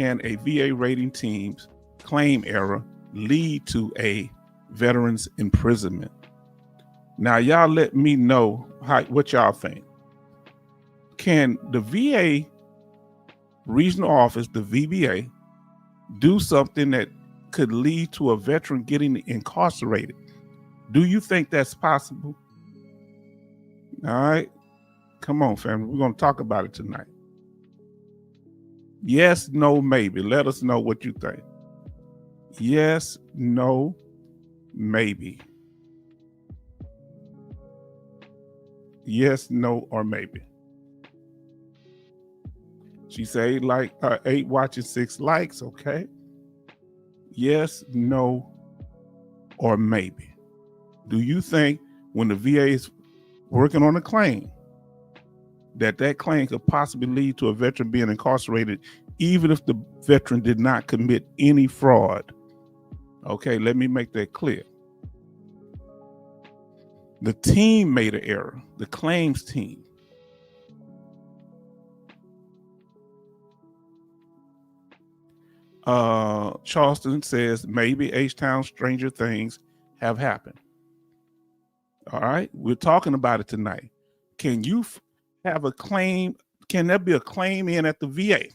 can a VA rating team's claim error lead to a veteran's imprisonment? Now, y'all let me know what y'all think. Can the VA regional office, the VBA, do something that could lead to a veteran getting incarcerated? Do you think that's possible? All right. Come on, family. We're going to talk about it tonight. Yes, no, maybe. Let us know what you think. Yes, no, maybe. Yes, no, or maybe. She say 8 watching, 6 likes. Okay. Yes, no, or maybe. Do you think when the VA is working on a claim that claim could possibly lead to a veteran being incarcerated, even if the veteran did not commit any fraud? Okay, let me make that clear. The team made an error, the claims team. Charleston says maybe H-Town stranger things have happened. All right, we're talking about it tonight. Can you have a claim? Can there be a claim in at the VA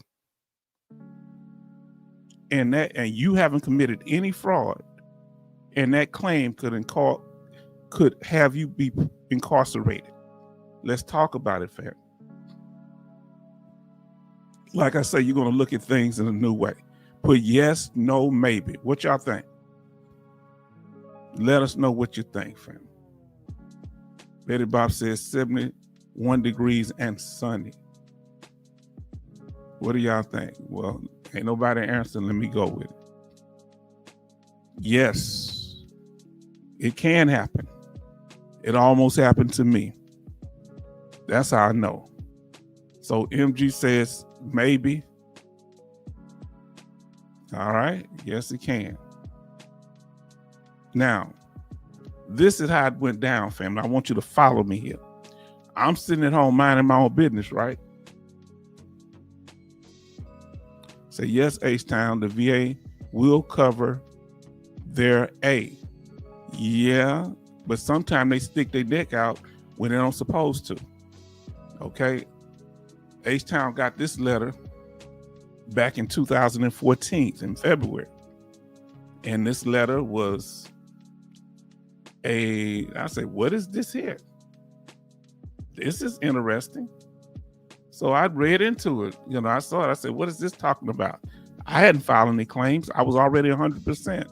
and you haven't committed any fraud, and that claim could have you be incarcerated? Let's talk about it, fam. Like I say, you're going to look at things in a new way. Put yes, no, maybe. What y'all think? Let us know what you think, fam. Betty Bob says 71 degrees and sunny. What do y'all think? Well, ain't nobody answering. Let me go with it. Yes, it can happen. It almost happened to me. That's how I know. So MG says maybe. All right. Yes, it can. Now, this is how it went down, family. I want you to follow me here. I'm sitting at home minding my own business, right? Say, yes, H-Town, the VA will cover their A. Yeah, but sometimes they stick their neck out when they don't supposed to. Okay? H-Town got this letter back in 2014 in February. And this letter was I say, what is this here? This is interesting. So I read into it. I saw it. I said, what is this talking about? I hadn't filed any claims. I was already 100%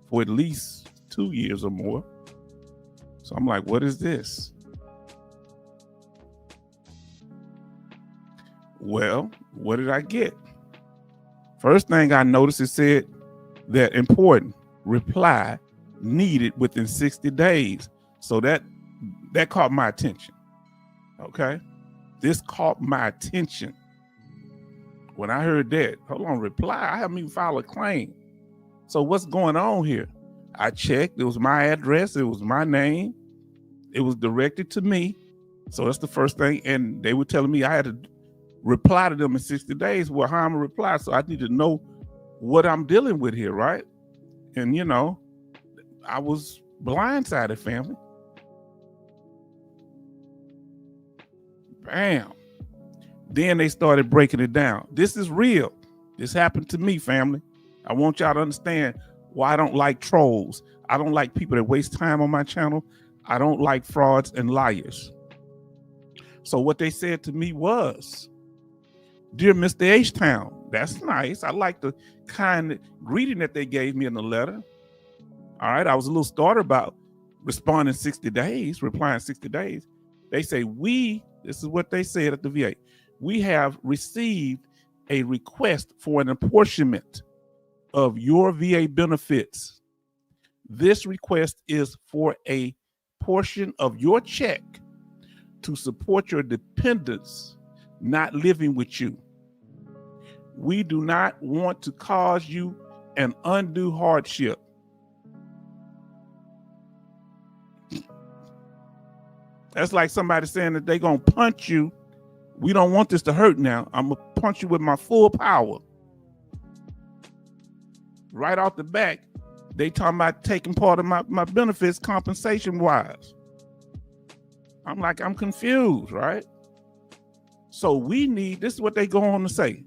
for at least 2 years or more. So I'm like, what is this? Well, what did I get? First thing I noticed, it said that important reply needed within 60 days. So that caught my attention. Okay. This caught my attention. When I heard that, hold on, reply, I haven't even filed a claim. So what's going on here? I checked. It was my address. It was my name. It was directed to me. So that's the first thing. And they were telling me I had to reply to them in 60 days. Well, how I'm gonna reply? So I need to know what I'm dealing with here, right? And I was blindsided, family. Bam. Then they started breaking it down. This is real. This happened to me, family. I want y'all to understand why I don't like trolls. I don't like people that waste time on my channel. I don't like frauds and liars. So what they said to me was, dear Mr. H-Town, that's nice. I like the kind greeting that they gave me in the letter. All right. I was a little startled about responding 60 days, replying 60 days. They say, this is what they said at the VA. We have received a request for an apportionment of your VA benefits. This request is for a portion of your check to support your dependents not living with you. We do not want to cause you an undue hardship. That's like somebody saying that they're going to punch you. We don't want this to hurt now. I'm going to punch you with my full power. right off the back, they talking about taking part of my benefits compensation wise. I'm like, I'm confused, right? So this is what they go on to say.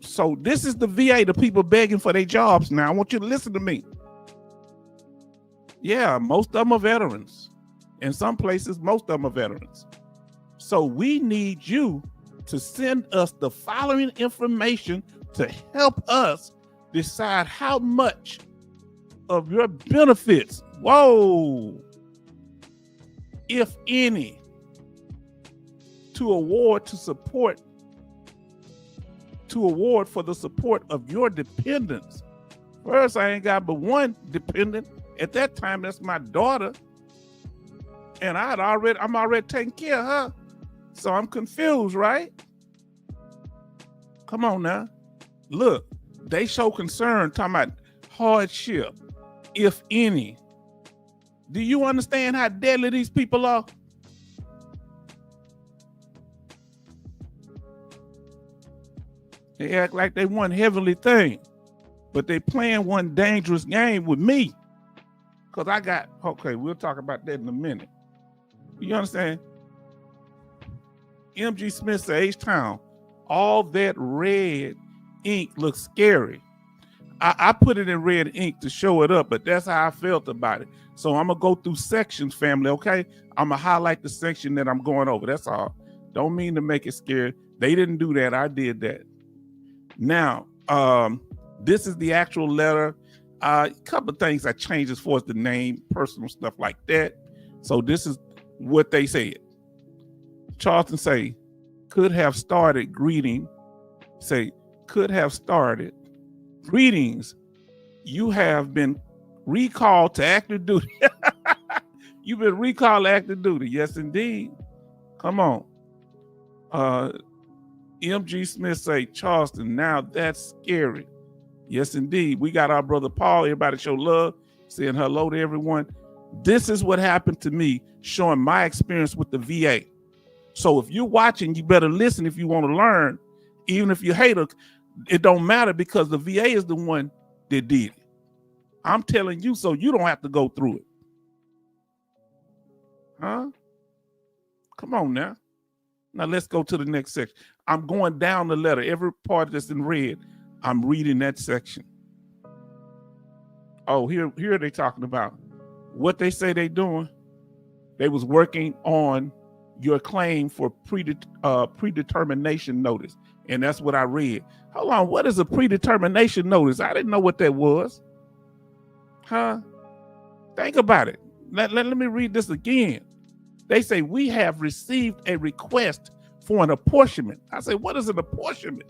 So this is the VA, the people begging for their jobs now. I want you to listen to me. Yeah, most of them are veterans. In some places, most of them are veterans. So we need you to send us the following information to help us decide how much of your benefits, if any, to award for the support of your dependents. First, I ain't got but one dependent. At that time, that's my daughter. And I'm already taking care of her. So I'm confused, right? Come on now. Look, they show concern talking about hardship, if any. Do you understand how deadly these people are? They act like they one heavenly thing, but they playing one dangerous game with me. Because we'll talk about that in a minute. You understand? M.G. Smith said, H-Town, all that red ink looks scary. I put it in red ink to show it up, but that's how I felt about it. So I'm going to go through sections, family, okay? I'm going to highlight the section that I'm going over. That's all. Don't mean to make it scary. They didn't do that. I did that. Now, this is the actual letter. A couple of things I changed as far as the name, personal stuff like that. So this is what they said. Charleston say, could have started greeting. Say, could have started. Greetings. You have been recalled to active duty. You've been recalled to active duty. Yes, indeed. Come on. M.G. Smith say, Charleston, now that's scary. Yes, indeed. We got our brother Paul. Everybody show love. Saying hello to everyone. This is what happened to me, showing my experience with the VA. So if you're watching, you better listen if you want to learn. Even if you hate it, it don't matter because the VA is the one that did it. I'm telling you so you don't have to go through it. Huh? Come on now. Now let's go to the next section. I'm going down the letter. Every part that's in red, I'm reading that section. Oh, here are they talking about what they say they doing. They was working on your claim for predetermination notice. And that's what I read. Hold on, what is a predetermination notice? I didn't know what that was. Huh? Think about it. Let me read this again. They say, we have received a request for an apportionment. I say, what is an apportionment?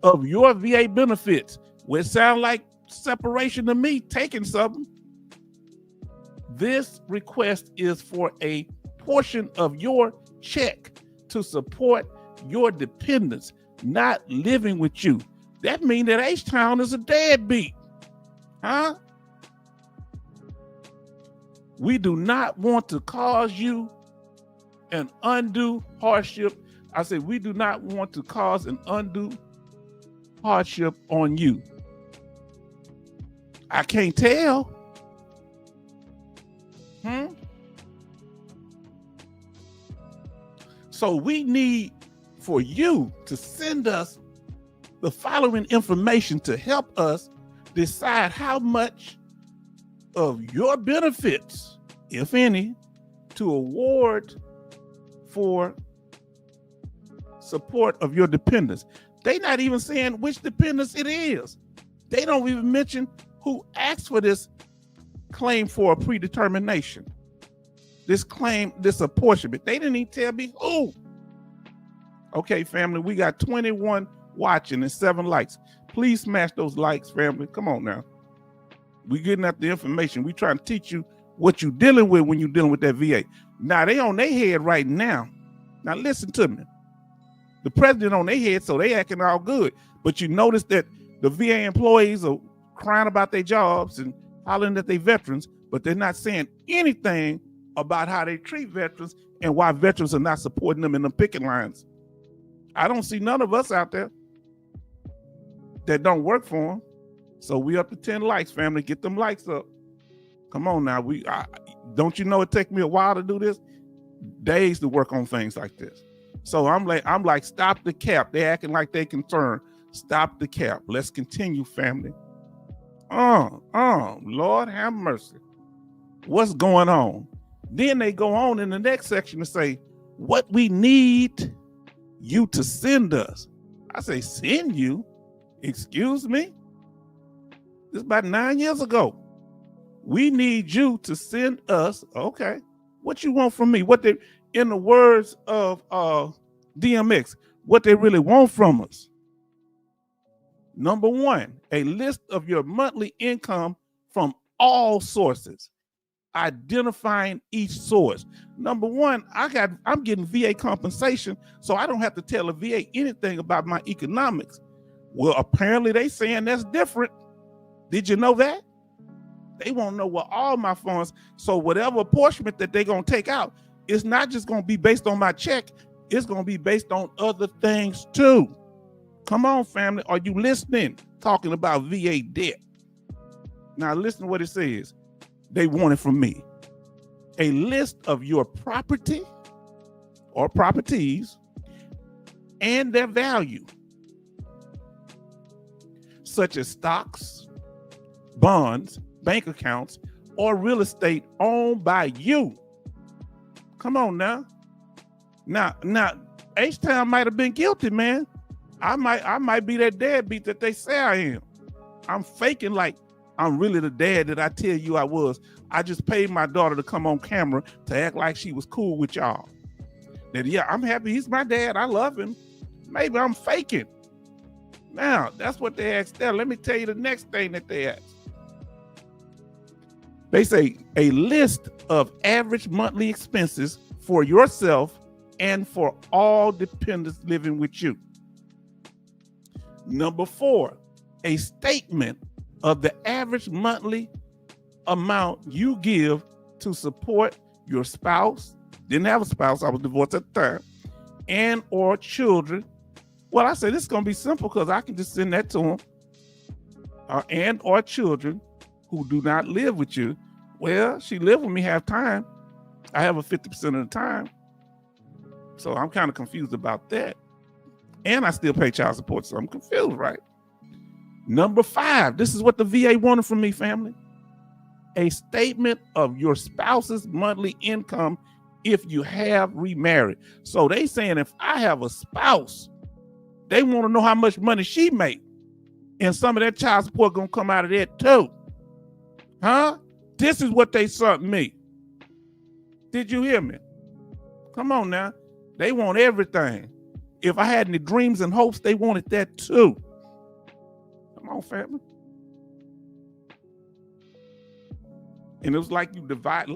Of your VA benefits, which sound like separation to me, taking something. This request is for a portion of your check to support your dependents not living with you. That means that H-Town is a deadbeat. Huh? We do not want to cause you an undue hardship. I said, we do not want to cause an undue hardship on you. I can't tell. So we need for you to send us the following information to help us decide how much of your benefits, if any, to award for support of your dependents. They're not even saying which dependents it is. They don't even mention who asked for this claim for a predetermination. This claim, this apportionment. They didn't even tell me who. Okay, family, we got 21 watching and 7 likes. Please smash those likes, family. Come on now. We're getting at the information. We trying to teach you what you're dealing with when you're dealing with that VA. Now, they on their head right now. Now, listen to me. The president on their head, so they acting all good. But you notice that the VA employees are crying about their jobs and hollering at their veterans, but they're not saying anything about how they treat veterans and why veterans are not supporting them in the picket lines. I don't see none of us out there. that don't work for them. So we up to 10 likes, family. Get them likes up. Come on now. Don't you know it take me a while to do this? Days to work on things like this. So I'm like, stop the cap. They acting like they concerned. Stop the cap. Let's continue, family. Lord have mercy. What's going on? Then they go on in the next section to say, what we need you to send us. I say, send you? Excuse me? This is about 9 years ago. We need you to send us. Okay. What you want from me? What they, in the words of DMX, what they really want from us. Number one, a list of your monthly income from all sources, identifying each source. Number one, I'm getting VA compensation, so I don't have to tell a VA anything about my economics. Well, apparently they saying that's different. Did you know that? They want to know what all my funds, so whatever apportionment that they're going to take out, it's not just going to be based on my check, it's going to be based on other things too. Come on, family. Are you listening? Talking about VA debt. Now listen to what it says. They want it from me. A list of your property or properties and their value, such as stocks, bonds, bank accounts, or real estate owned by you. Come on now. Now, H-Town might have been guilty, man. I might be that deadbeat that they say I am. I'm faking like I'm really the dad that I tell you I was. I just paid my daughter to come on camera to act like she was cool with y'all. That, yeah, I'm happy he's my dad. I love him. Maybe I'm faking. Now, that's what they asked there. Let me tell you the next thing that they asked. They say a list of average monthly expenses for yourself and for all dependents living with you. Number 4, a statement of the average monthly amount you give to support your spouse. Didn't have a spouse, I was divorced at the time, and or children. Well, I said this is going to be simple because I can just send that to them. And or children who do not live with you. Well, she lived with me half time. I have her 50% of the time. So I'm kind of confused about that. And I still pay child support, so I'm confused, right? Number 5, this is what the VA wanted from me, family. A statement of your spouse's monthly income if you have remarried. So they saying if I have a spouse, they want to know how much money she make. And some of that child support gonna come out of that too. Huh? This is what they sent me. Did you hear me? Come on now. They want everything. If I had any dreams and hopes, they wanted that too. Come on, family. And it was like you divide,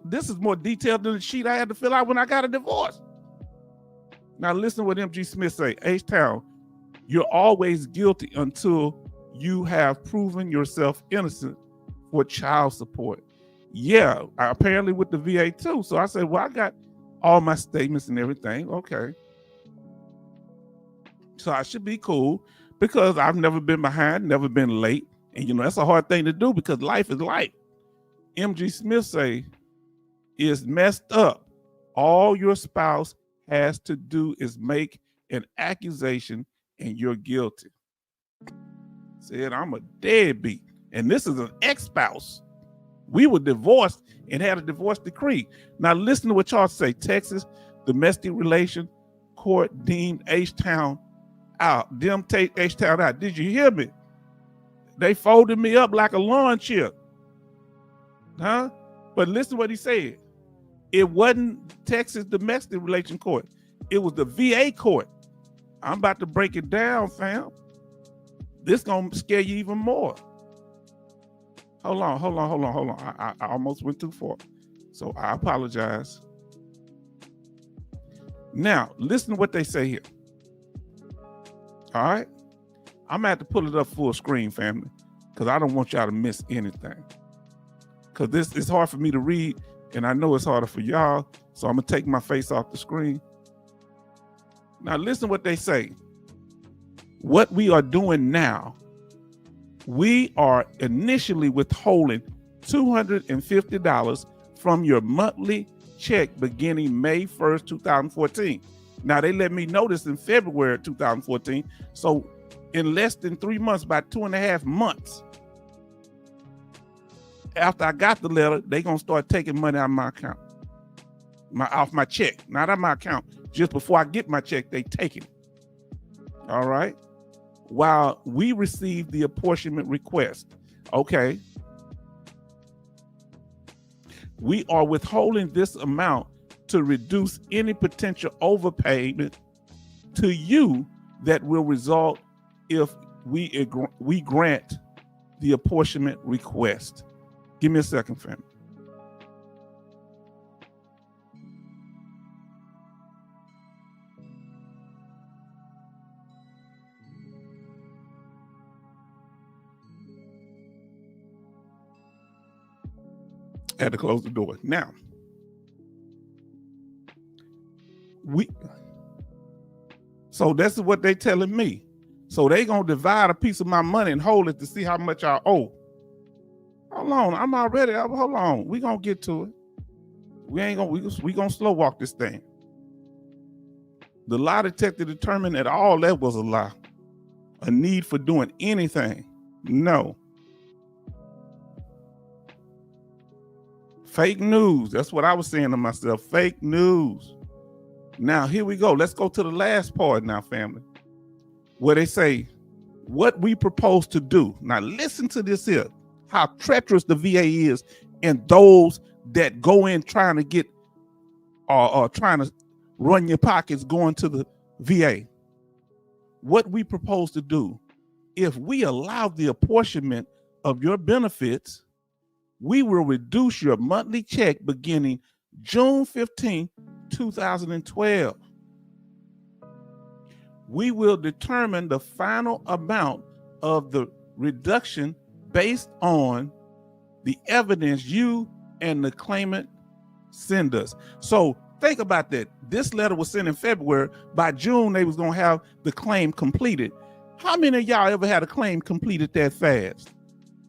this is more detailed than the sheet I had to fill out when I got a divorce. Now listen to what M.G. Smith say. H-Town, you're always guilty until you have proven yourself innocent for child support. Yeah, apparently with the VA too. So I said, well, I got all my statements and everything. Okay. So I should be cool because I've never been behind, never been late. And you know, that's a hard thing to do because life is life. M.G. Smith say, is messed up. All your spouse has to do is make an accusation and you're guilty. Said, I'm a deadbeat. And this is an ex-spouse. We were divorced and had a divorce decree. Now listen to what y'all say. Texas Domestic Relation Court deemed H-Town out. Them take H-Town out. Did you hear me? They folded me up like a lawn chair. Huh? But listen to what he said. It wasn't Texas Domestic Relation Court. It was the VA court. I'm about to break it down, fam. This gonna scare you even more. Hold on. I almost went too far. So I apologize. Now, listen to what they say here. All right? I'm gonna have to pull it up full screen, family, because I don't want y'all to miss anything. Because this is hard for me to read, and I know it's harder for y'all, so I'm gonna take my face off the screen. Now listen to what they say. What we are doing now, we are initially withholding $250 from your monthly check beginning May 1st, 2014. Now, they let me know this in February 2014. So in less than 3 months, about 2.5 months after I got the letter, they gonna start taking money out of my account, off my check, not out of my account. Just before I get my check, they take it. All right. While we receive the apportionment request, okay, we are withholding this amount to reduce any potential overpayment to you that will result if we grant the apportionment request. Give me a second, family. Had to close the door. Now, so this is what they telling me. So they gonna divide a piece of my money and hold it to see how much I owe. Hold on, hold on. We gonna get to it. We gonna slow walk this thing. The lie detector determined that all that was a lie. A need for doing anything. No. Fake news. That's what I was saying to myself. Fake news. Now, here we go. Let's go to the last part now, family, where they say what we propose to do. Now, listen to this here, how treacherous the VA is and those that go in trying to get or trying to run your pockets going to the VA. What we propose to do, if we allow the apportionment of your benefits, we will reduce your monthly check beginning June 15, 2012. We will determine the final amount of the reduction based on the evidence you and the claimant send us. So think about that. This letter was sent in February. By June, they was going to have the claim completed. How many of y'all ever had a claim completed that fast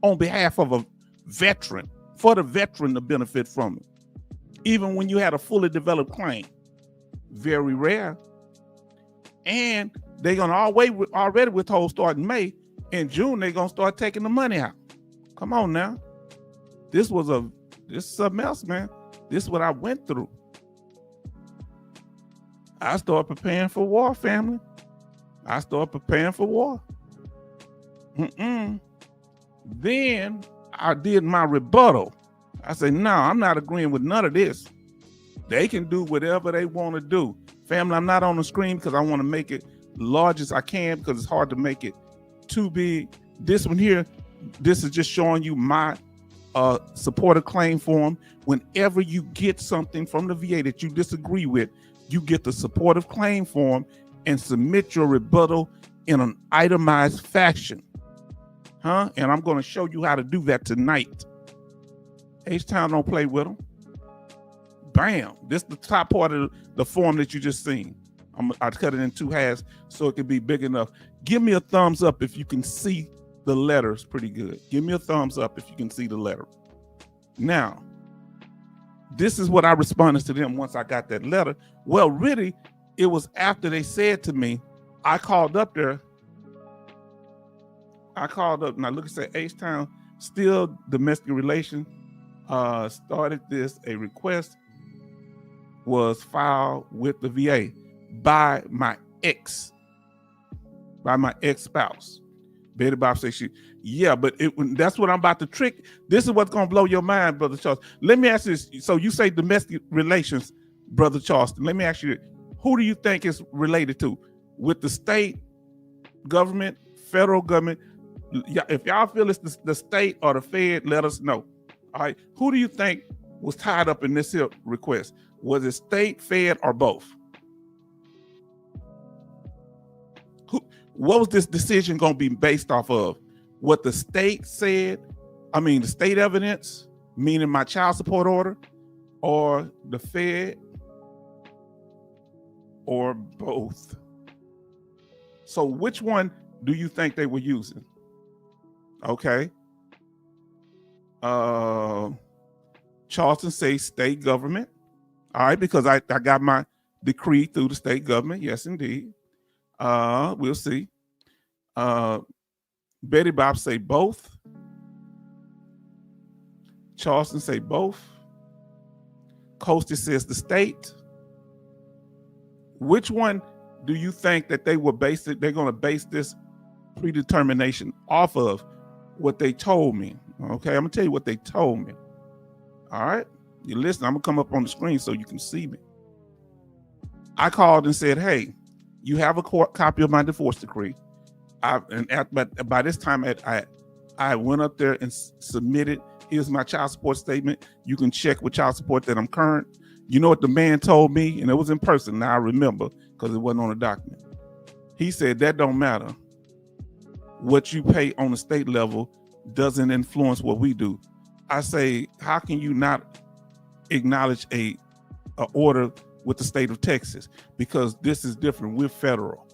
on behalf of a veteran, for the veteran to benefit from it, even when you had a fully developed claim? Very rare. And they're gonna already withhold starting May. In June, they're gonna start taking the money out. Come on now. This is something else, man. This is what I went through. I started preparing for war, family. I started preparing for war. Then I did my rebuttal. I said, no, I'm not agreeing with none of this. They can do whatever they want to do. Family, I'm not on the screen because I want to make it large as I can because it's hard to make it too big. This one here, this is just showing you my supporter claim form. Whenever you get something from the VA that you disagree with, you get the supportive claim form and submit your rebuttal in an itemized fashion. And I'm going to show you how to do that tonight. H-Town don't play with them. Bam. This is the top part of the form that you just seen. I cut it in 2 halves so it can be big enough. Give me a thumbs up if you can see the letters pretty good. Give me a thumbs up if you can see the letter. Now, this is what I responded to them once I got that letter. Well, really, it was after they said to me, I called up there. Now look, it said H-Town, still domestic relation, started this, a request was filed with the VA by my ex-spouse. Betty Bob says but that's what I'm about to trick. This is what's going to blow your mind, Brother Charles. Let me ask you this. So you say domestic relations, Brother Charleston. Let me ask you, who do you think is related to? With the state government, federal government? If y'all feel it's the state or the Fed, let us know. All right. Who do you think was tied up in this here request? Was it state, Fed, or both? What was this decision going to be based off of? What the state said? I mean, the state evidence, meaning my child support order, or the Fed, or both? So which one do you think they were using? Okay. Charleston say state government. All right, because I got my decree through the state government. Yes, indeed. We'll see. Betty Bob say both. Charleston say both. Coastie says the state. Which one do you think that they're going to base this predetermination off of? What they told me. Okay, I'm gonna tell you what they told me. All right, you listen. I'm gonna come up on the screen so you can see me. I called and said, "Hey, you have a copy of my divorce decree." But by this time, I went up there and submitted. Here's my child support statement. You can check with child support that I'm current. You know what the man told me, and it was in person. Now I remember because it wasn't on a document. He said that don't matter. What you pay on the state level doesn't influence what we do. I say, how can you not acknowledge a order with the state of Texas? Because this is different. We're federal.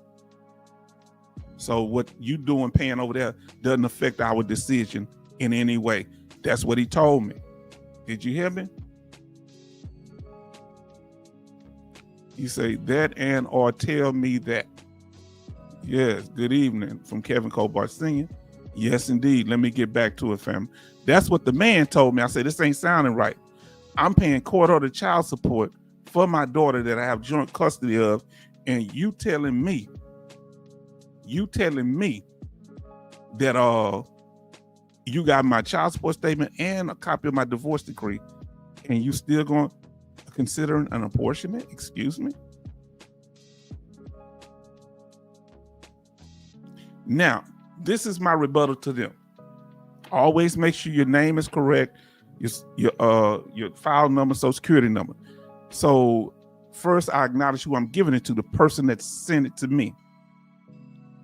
So what you doing paying over there doesn't affect our decision in any way. That's what he told me. Did you hear me? You say that and or tell me that. Yes, good evening from Kevin Cobart singing. Yes, indeed. Let me get back to it, fam. That's what the man told me. I said, this ain't sounding right. I'm paying court-ordered child support for my daughter that I have joint custody of, and you telling me that you got my child support statement and a copy of my divorce decree, and you still going to consider an apportionment? Excuse me? Now, this is my rebuttal to them. Always make sure your name is correct, your file number, social security number. So first, I acknowledge who I'm giving it to, the person that sent it to me.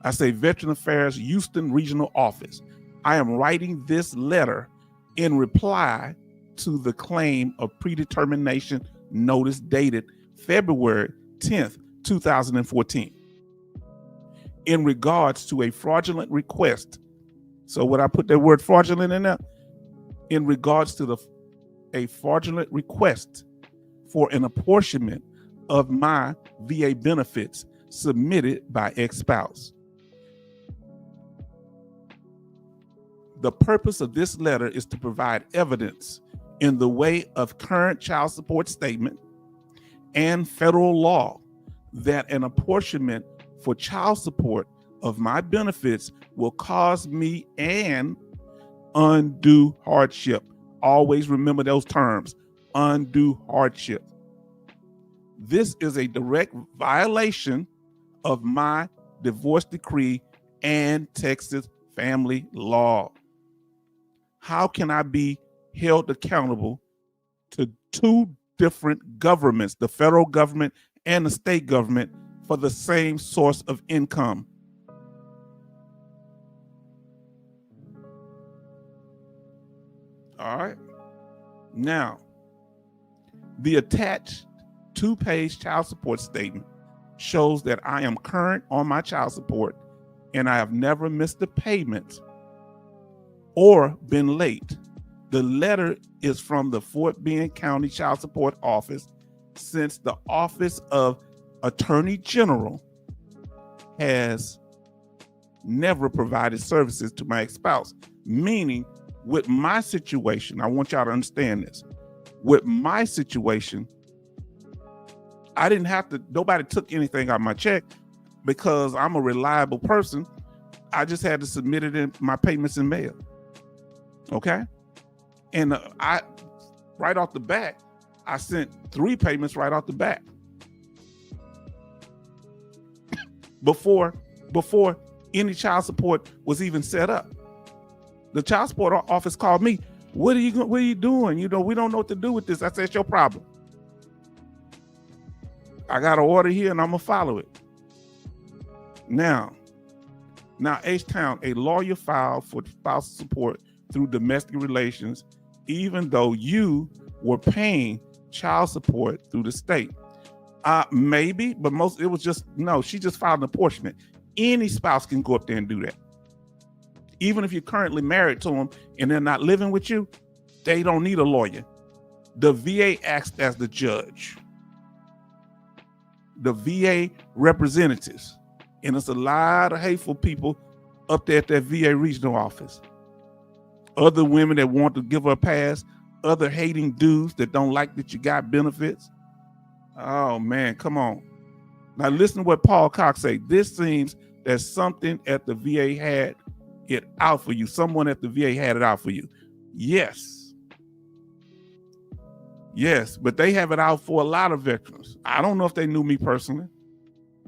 I say Veteran Affairs, Houston Regional Office. I am writing this letter in reply to the claim of predetermination notice dated February 10th, 2014. In regards to a fraudulent request. So would I put that word fraudulent in there? In regards to a fraudulent request for an apportionment of my VA benefits submitted by ex-spouse. The purpose of this letter is to provide evidence in the way of current child support statement and federal law that an apportionment for child support of my benefits will cause me an undue hardship. Always remember those terms, undue hardship. This is a direct violation of my divorce decree and Texas family law. How can I be held accountable to two different governments, the federal government and the state government, for the same source of income? All right. Now, the attached 2-page child support statement shows that I am current on my child support and I have never missed a payment or been late. The letter is from the Fort Bend County Child Support Office, since the Office of Attorney General has never provided services to my ex-spouse. Meaning, with my situation, I want y'all to understand this. With my situation, I didn't have to, nobody took anything out of my check because I'm a reliable person. I just had to submit it in my payments in mail. Okay? And I, right off the bat, I sent 3 payments right off the bat. Before any child support was even set up. The child support office called me. What are you doing? You know, we don't know what to do with this. I said, it's your problem. I got an order here and I'm gonna follow it. Now, H-Town, a lawyer filed for spousal support through domestic relations, even though you were paying child support through the state. Maybe, but it was just, no, she just filed an apportionment. Any spouse can go up there and do that. Even if you're currently married to them and they're not living with you, they don't need a lawyer. The VA acts as the judge. The VA representatives. And it's a lot of hateful people up there at that VA regional office. Other women that want to give her a pass, other hating dudes that don't like that you got benefits. Oh man, come on. Now listen to what Paul Cox say. This seems that something at the VA had it out for you. Someone at the VA had it out for you. Yes. Yes, but they have it out for a lot of veterans. I don't know if they knew me personally.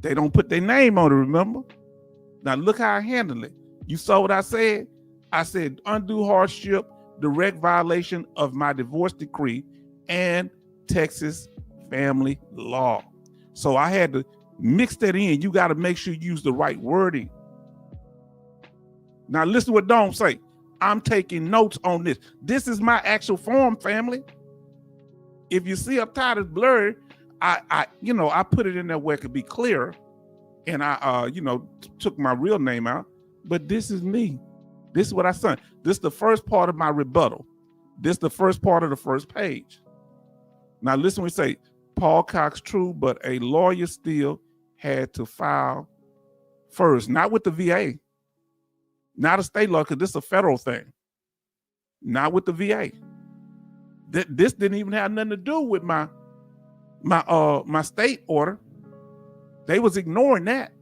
They don't put their name on it, remember? Now look how I handled it. You saw what I said? I said undue hardship, direct violation of my divorce decree and Texas family law. So I had to mix that in. You got to make sure you use the right wording. Now listen to what Dome say. I'm taking notes on this. This is my actual form, family. If you see up top it's blurry, I put it in there where it could be clearer, and I took my real name out. But this is me. This is what I signed. This is the first part of my rebuttal. This is the first part of the first page. Now listen, we say Paul Cox true, but a lawyer still had to file first, not with the VA, not a state law, because this is a federal thing. Not with the VA. This didn't even have nothing to do with my state order. They was ignoring that.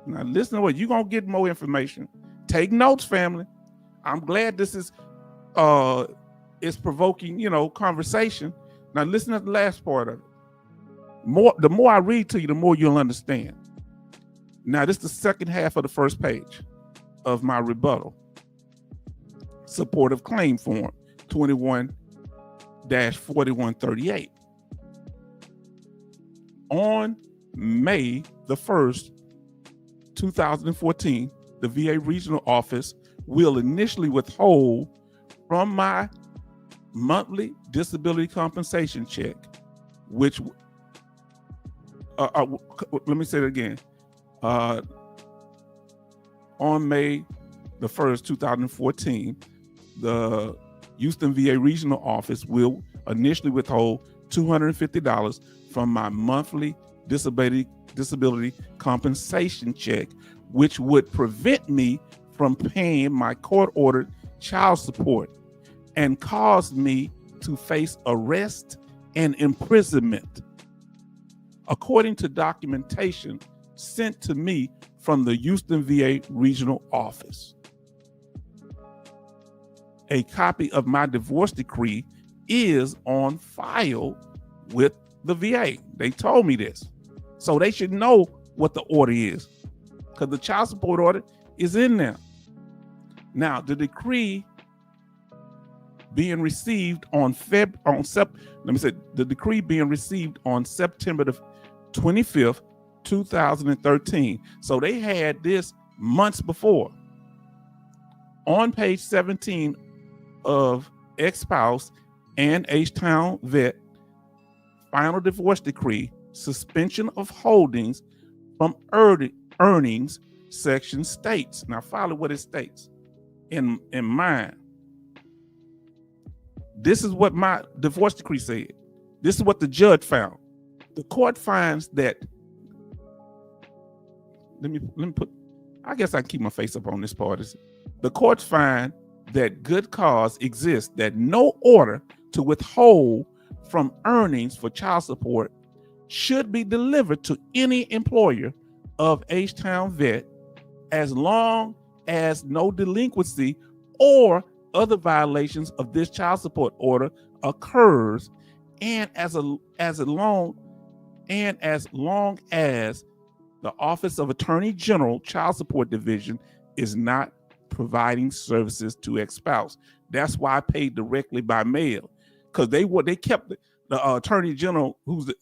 Now listen to what you're gonna get more information. Take notes, family. I'm glad this is provoking, conversation. Now listen to the last part of it. The more I read to you, the more you'll understand. Now this is the second half of the first page of my rebuttal. Supportive claim form 21-4138. On May the 1st, 2014, the VA regional office will initially withhold from my monthly disability compensation check, which, let me say it again. On May the 1st, 2014, the Houston VA regional office will initially withhold $250 from my monthly disability compensation check, which would prevent me from paying my court-ordered child support and cause me to face arrest and imprisonment. According to documentation sent to me from the Houston VA regional office. A copy of my divorce decree is on file with the VA. They told me this. So they should know what the order is, because the child support order is in there. Now, the decree being received on the decree being received on September the 25th, 2013. So they had this months before. On page 17 of ex-spouse and H-Town vet final divorce decree, suspension of holdings from earnings section states. Now follow what it states in mine. This is what my divorce decree said. This is what the judge found. The court finds that, let me put, I guess I can keep my face up on this part. The courts find that good cause exists, that no order to withhold from earnings for child support should be delivered to any employer of H-Town vet as long as no delinquency or other violations of this child support order occurs, and as long as the Office of Attorney General Child Support Division is not providing services to ex-spouse. That's why I paid directly by mail, because they kept the Attorney General, who's the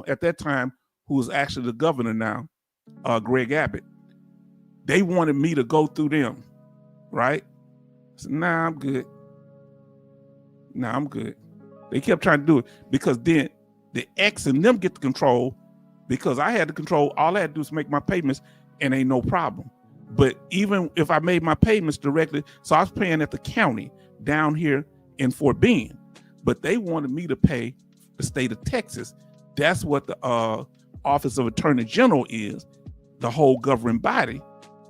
at that time, who was actually the governor now, Greg Abbott. They wanted me to go through them, right? So nah, I'm good. They kept trying to do it because then the ex and them get the control, because I had to control. All I had to do is make my payments and ain't no problem. But even if I made my payments directly, so I was paying at the county down here in Fort Bend, but they wanted me to pay the state of Texas. That's what the Office of Attorney General is, the whole governing body.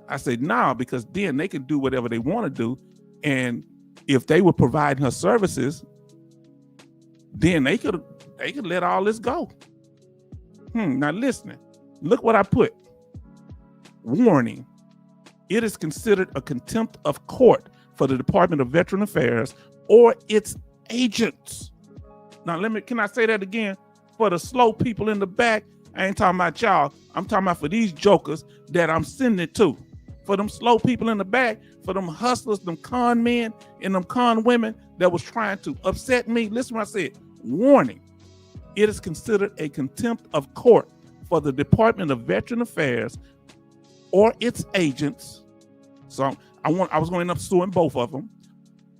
I said, nah, because then they can do whatever they want to do. And if they were providing her services, then they could let all this go. Now listening, look what I put. Warning, it is considered a contempt of court for the Department of Veteran Affairs or its agents. Now can I say that again? For the slow people in the back, I ain't talking about y'all. I'm talking about for these jokers that I'm sending it to. For them slow people in the back, for them hustlers, them con men and them con women that was trying to upset me. Listen what I said. Warning, it is considered a contempt of court for the Department of Veteran Affairs or its agents. So I was going to end up suing both of them,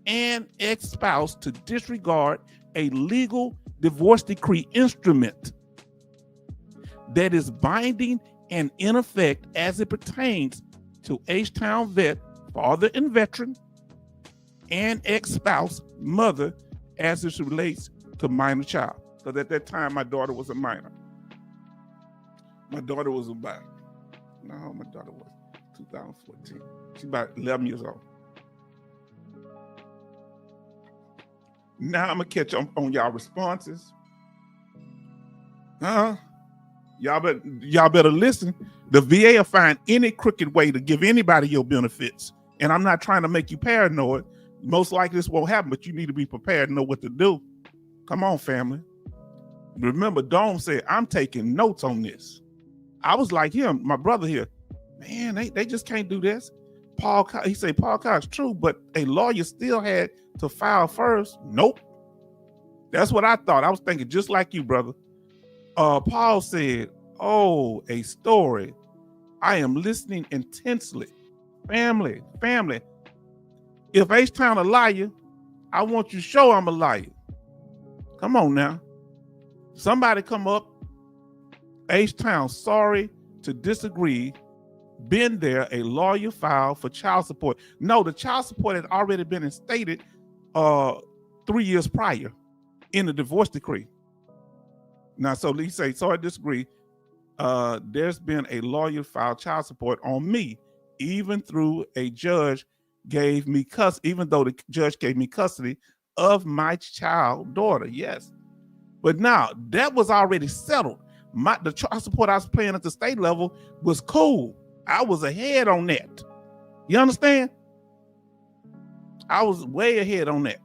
and ex-spouse to disregard a legal divorce decree instrument that is binding and in effect as it pertains to H-Town vet, father and veteran, and ex-spouse, mother, as it relates to minor child. Because at that time, my daughter was a minor. My daughter was my daughter was 2014. She's about 11 years old. Now I'm going to catch on y'all responses. Y'all better listen. The VA will find any crooked way to give anybody your benefits. And I'm not trying to make you paranoid. Most likely this won't happen, but you need to be prepared and know what to do. Come on, family. Remember, Dome said, I'm taking notes on this. I was like him, my brother here. Man, they just can't do this. He said, Paul Cox, true, but a lawyer still had to file first. Nope. That's what I thought. I was thinking just like you, brother. Paul said, oh, a story. I am listening intensely. Family. If H-Town a liar, I want you to show I'm a liar. Come on now. Somebody come up. H-Town, sorry to disagree. Been there, a lawyer filed for child support. No, the child support had already been instated 3 years prior in the divorce decree. Now, so he say, sorry, I disagree. There's been a lawyer filed child support on me, even through a judge gave me even though the judge gave me custody of my child daughter. Yes. But now that was already settled. The child support I was paying at the state level was cool. I was ahead on that. You understand? I was way ahead on that.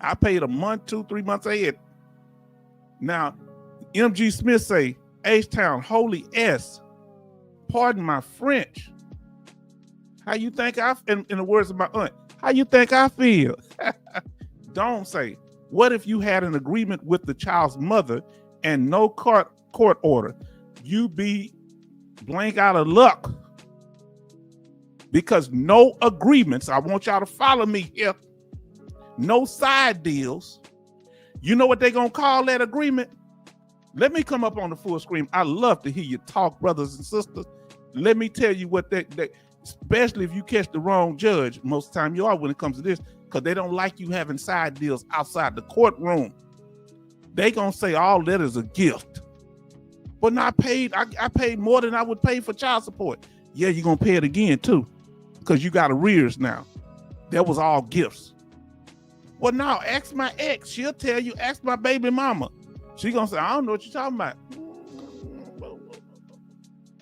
I paid a month, 2-3 months ahead. Now, MG Smith say, H-Town, holy S. Pardon my French. How you think in the words of my aunt, how you think I feel? Don't say, what if you had an agreement with the child's mother and no court order? You be blank out of luck. Because no agreements, I want y'all to follow me here. No side deals. You know what they're going to call that agreement? Let me come up on the full screen. I love to hear you talk, brothers and sisters. Let me tell you what especially if you catch the wrong judge, most of the time you are when it comes to this, because they don't like you having side deals outside the courtroom. They going to say all that is a gift. But I paid more than I would pay for child support. Yeah, you're going to pay it again too, because you got arrears now. That was all gifts. Well, now ask my ex. She'll tell you, ask my baby mama. She gonna say, I don't know what you're talking about.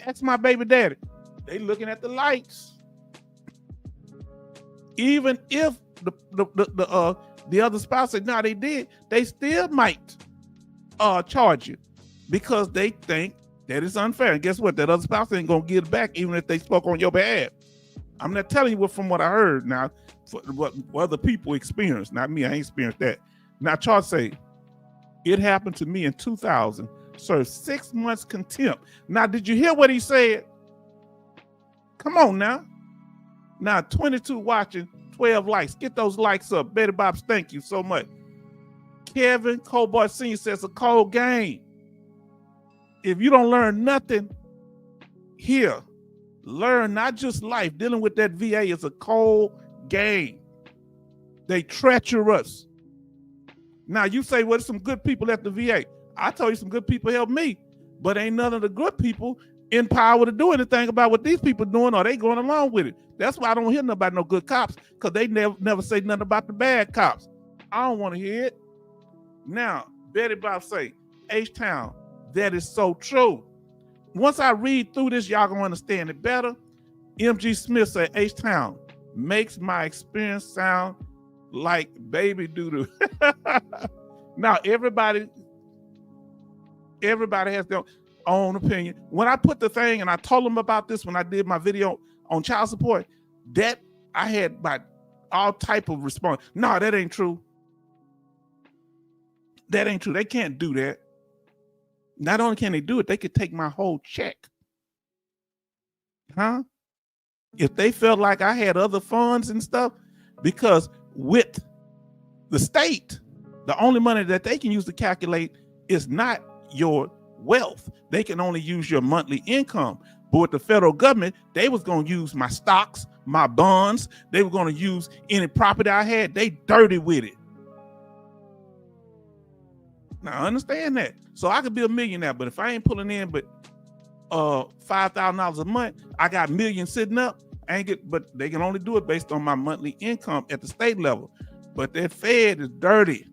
Ask my baby daddy. They looking at the lights. Even if the other spouse said, no, they did, they still might charge you because they think that it's unfair. And guess what? That other spouse ain't gonna get it back even if they spoke on your behalf. I'm not telling you from what I heard now, what other people experience, not me. I ain't experienced that. Now, Charles say, it happened to me in 2000. Served 6 months contempt. Now, did you hear what he said? Come on now. Now, 22 watching, 12 likes. Get those likes up. Betty Bobs, thank you so much. Kevin Cobart Sr. says a cold game. If you don't learn nothing here, learn not just life. Dealing with that VA is a cold game. They treacherous. Now you say, well, there's some good people at the VA. I tell you, some good people help me, but ain't none of the good people in power to do anything about what these people doing, or they going along with it. That's why I don't hear nothing about no good cops, because they never say nothing about the bad cops. I don't want to hear it. Now, Betty Bob say, H-Town, that is so true. Once I read through this, y'all gonna understand it better. MG Smith said, H-Town makes my experience sound like baby doo-doo. Now, everybody has their own opinion. When I put the thing, and I told them about this when I did my video on child support, that I had about all type of response. No, that ain't true. That ain't true. They can't do that. Not only can they do it, they could take my whole check. Huh? If they felt like I had other funds and stuff, because with the state, the only money that they can use to calculate is not your wealth. They can only use your monthly income. But with the federal government, they was going to use my stocks, my bonds. They were going to use any property I had. They dirty with it. Now, understand that. So I could be a millionaire, but if I ain't pulling in but $5,000 a month, I got millions sitting up. But they can only do it based on my monthly income at the state level. But that Fed is dirty.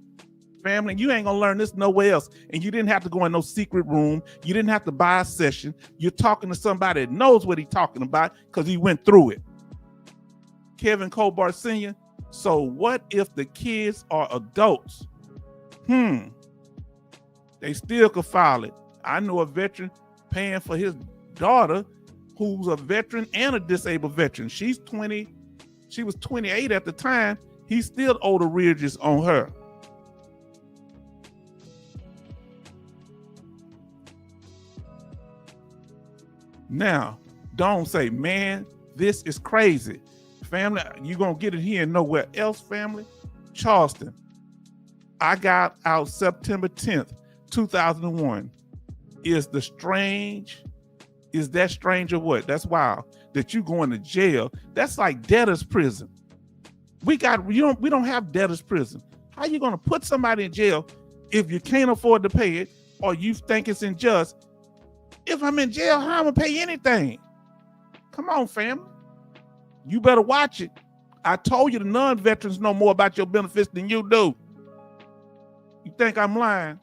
Family, you ain't gonna learn this nowhere else. And you didn't have to go in no secret room. You didn't have to buy a session. You're talking to somebody that knows what he's talking about because he went through it. Kevin Colbart Sr., so what if the kids are adults? They still could file it. I know a veteran paying for his daughter who's a veteran and a disabled veteran. She's 20. She was 28 at the time. He still owed arrearages on her. Now, don't say, man, this is crazy. Family, you're going to get it here and nowhere else, family. Charleston. I got out September 10th, 2001. Is that strange or what? That's wild. That you going to jail. That's like debtor's prison. We don't have debtor's prison. How you going to put somebody in jail if you can't afford to pay it, or you think it's unjust? If I'm in jail, how am I gonna pay anything? Come on, family. You better watch it. I told you the non-veterans know more about your benefits than you do. You think I'm lying?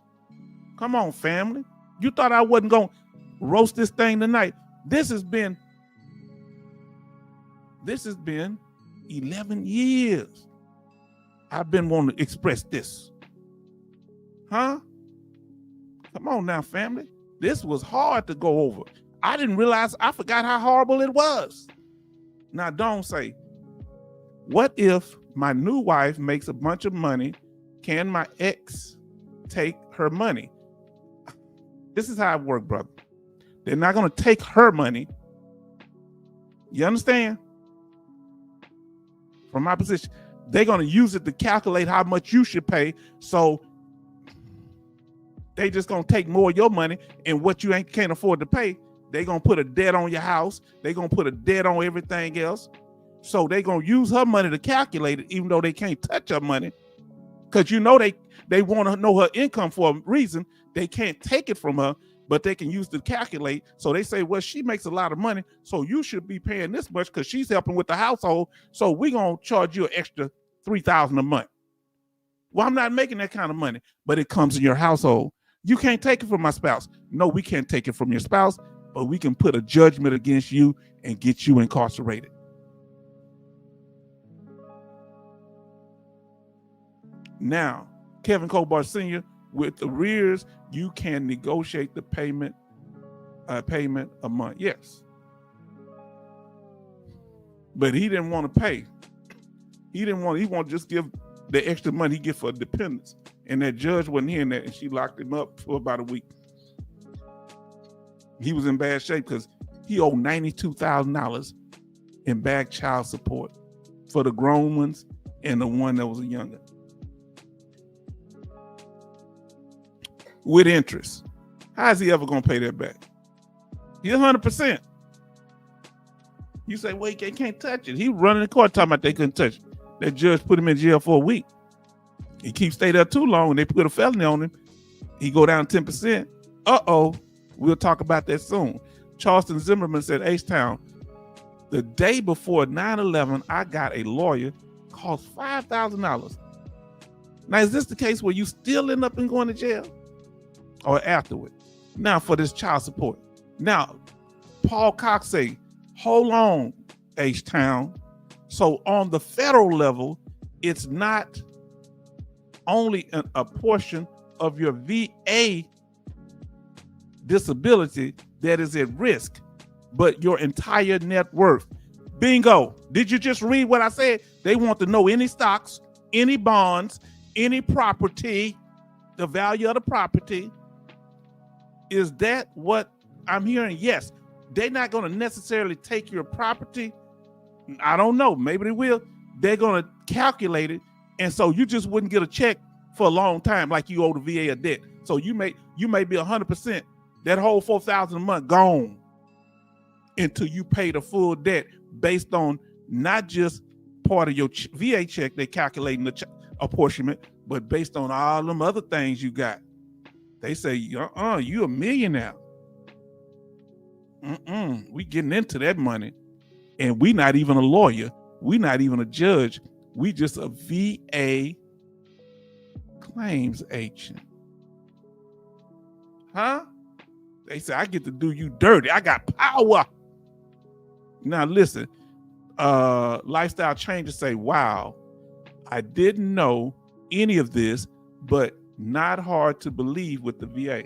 Come on, family. You thought I wasn't gonna roast this thing tonight. This has been 11 years. I've been wanting to express this. Huh? Come on now, family. This was hard to go over. I didn't realize, I forgot how horrible it was. Now, don't say, what if my new wife makes a bunch of money? Can my ex take her money? This is how it works, brother. They're not going to take her money. You understand? From my position, they're going to use it to calculate how much you should pay. So they just gonna take more of your money, and what you can't afford to pay, they gonna put a debt on your house. They gonna put a debt on everything else. So they gonna use her money to calculate it, even though they can't touch her money, because you know they want to know her income for a reason. They can't take it from her, but they can use it to calculate. So they say, well, she makes a lot of money, so you should be paying this much because she's helping with the household. So we gonna charge you an extra $3,000 a month. Well, I'm not making that kind of money, but it comes in your household. You can't take it from my spouse. No, we can't take it from your spouse, but we can put a judgment against you and get you incarcerated. Now, Kevin Colbart Sr., with arrears, you can negotiate the payment a month. Yes. But he didn't want to pay. He wanted to just give the extra money he get for dependents. And that judge wasn't hearing that, and she locked him up for about a week. He was in bad shape because he owed $92,000 in back child support for the grown ones and the one that was a younger. With interest. How is he ever going to pay that back? He's 100%. You say, well, he can't touch it. He running the court talking about they couldn't touch it. That judge put him in jail for a week. He keeps stay there too long and they put a felony on him. He go down 10%. Uh-oh. We'll talk about that soon. Charleston Zimmerman said, H-Town, the day before 9/11, I got a lawyer, cost $5,000. Now, is this the case where you still end up in going to jail? Or afterward? Now, for this child support. Now, Paul Cox say, hold on, H-Town. So on the federal level, it's not only a portion of your VA disability that is at risk, but your entire net worth. Bingo. Did you just read what I said? They want to know any stocks, any bonds, any property, the value of the property. Is that what I'm hearing? Yes. They're not going to necessarily take your property. I don't know. Maybe they will. They're going to calculate it. And so you just wouldn't get a check for a long time like you owe the VA a debt. So you may be 100%. That whole $4,000 a month gone until you pay the full debt based on not just part of your VA check, they calculating the apportionment, but based on all them other things you got. They say, you a millionaire. We getting into that money. And we not even a lawyer. We not even a judge. We just a VA claims agent. Huh? They say, I get to do you dirty. I got power. Now listen, lifestyle changers say, wow, I didn't know any of this, but not hard to believe with the VA.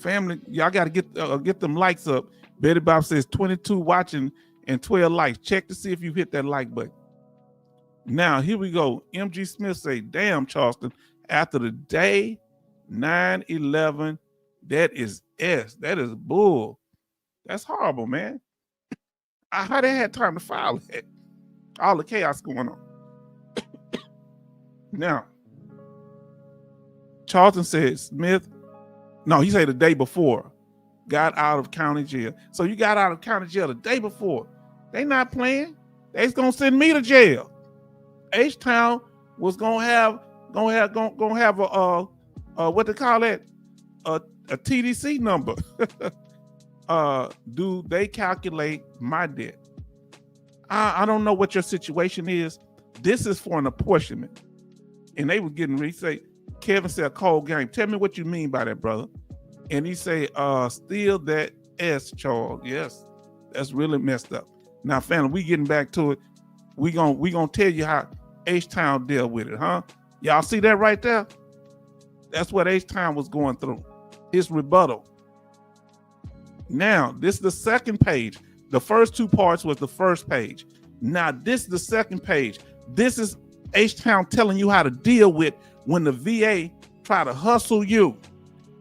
Family, y'all got to get them likes up. Betty Bob says 22 watching and 12 likes. Check to see if you hit that like button. Now, here we go. MG Smith say, damn, Charleston, after the day 9/11, that is bull. That's horrible, man. How they had time to file that? All the chaos going on. Now, Charlton said Smith, no, he said the day before, got out of county jail. So you got out of county jail the day before. They not playing. They's gonna send me to jail. H-Town was gonna have a what they call that? A TDC number. Do they calculate my debt? I don't know what your situation is. This is for an apportionment. And they were getting ready to say, Kevin said, a cold game. Tell me what you mean by that, brother. And he say, steal that S, Charles. Yes, that's really messed up. Now, family, we getting back to it. We gonna tell you how H-Town dealt with it, huh? Y'all see that right there? That's what H-Town was going through. His rebuttal. Now, this is the second page. The first two parts was the first page. Now, this is the second page. This is H-Town telling you how to deal with when the VA try to hustle you,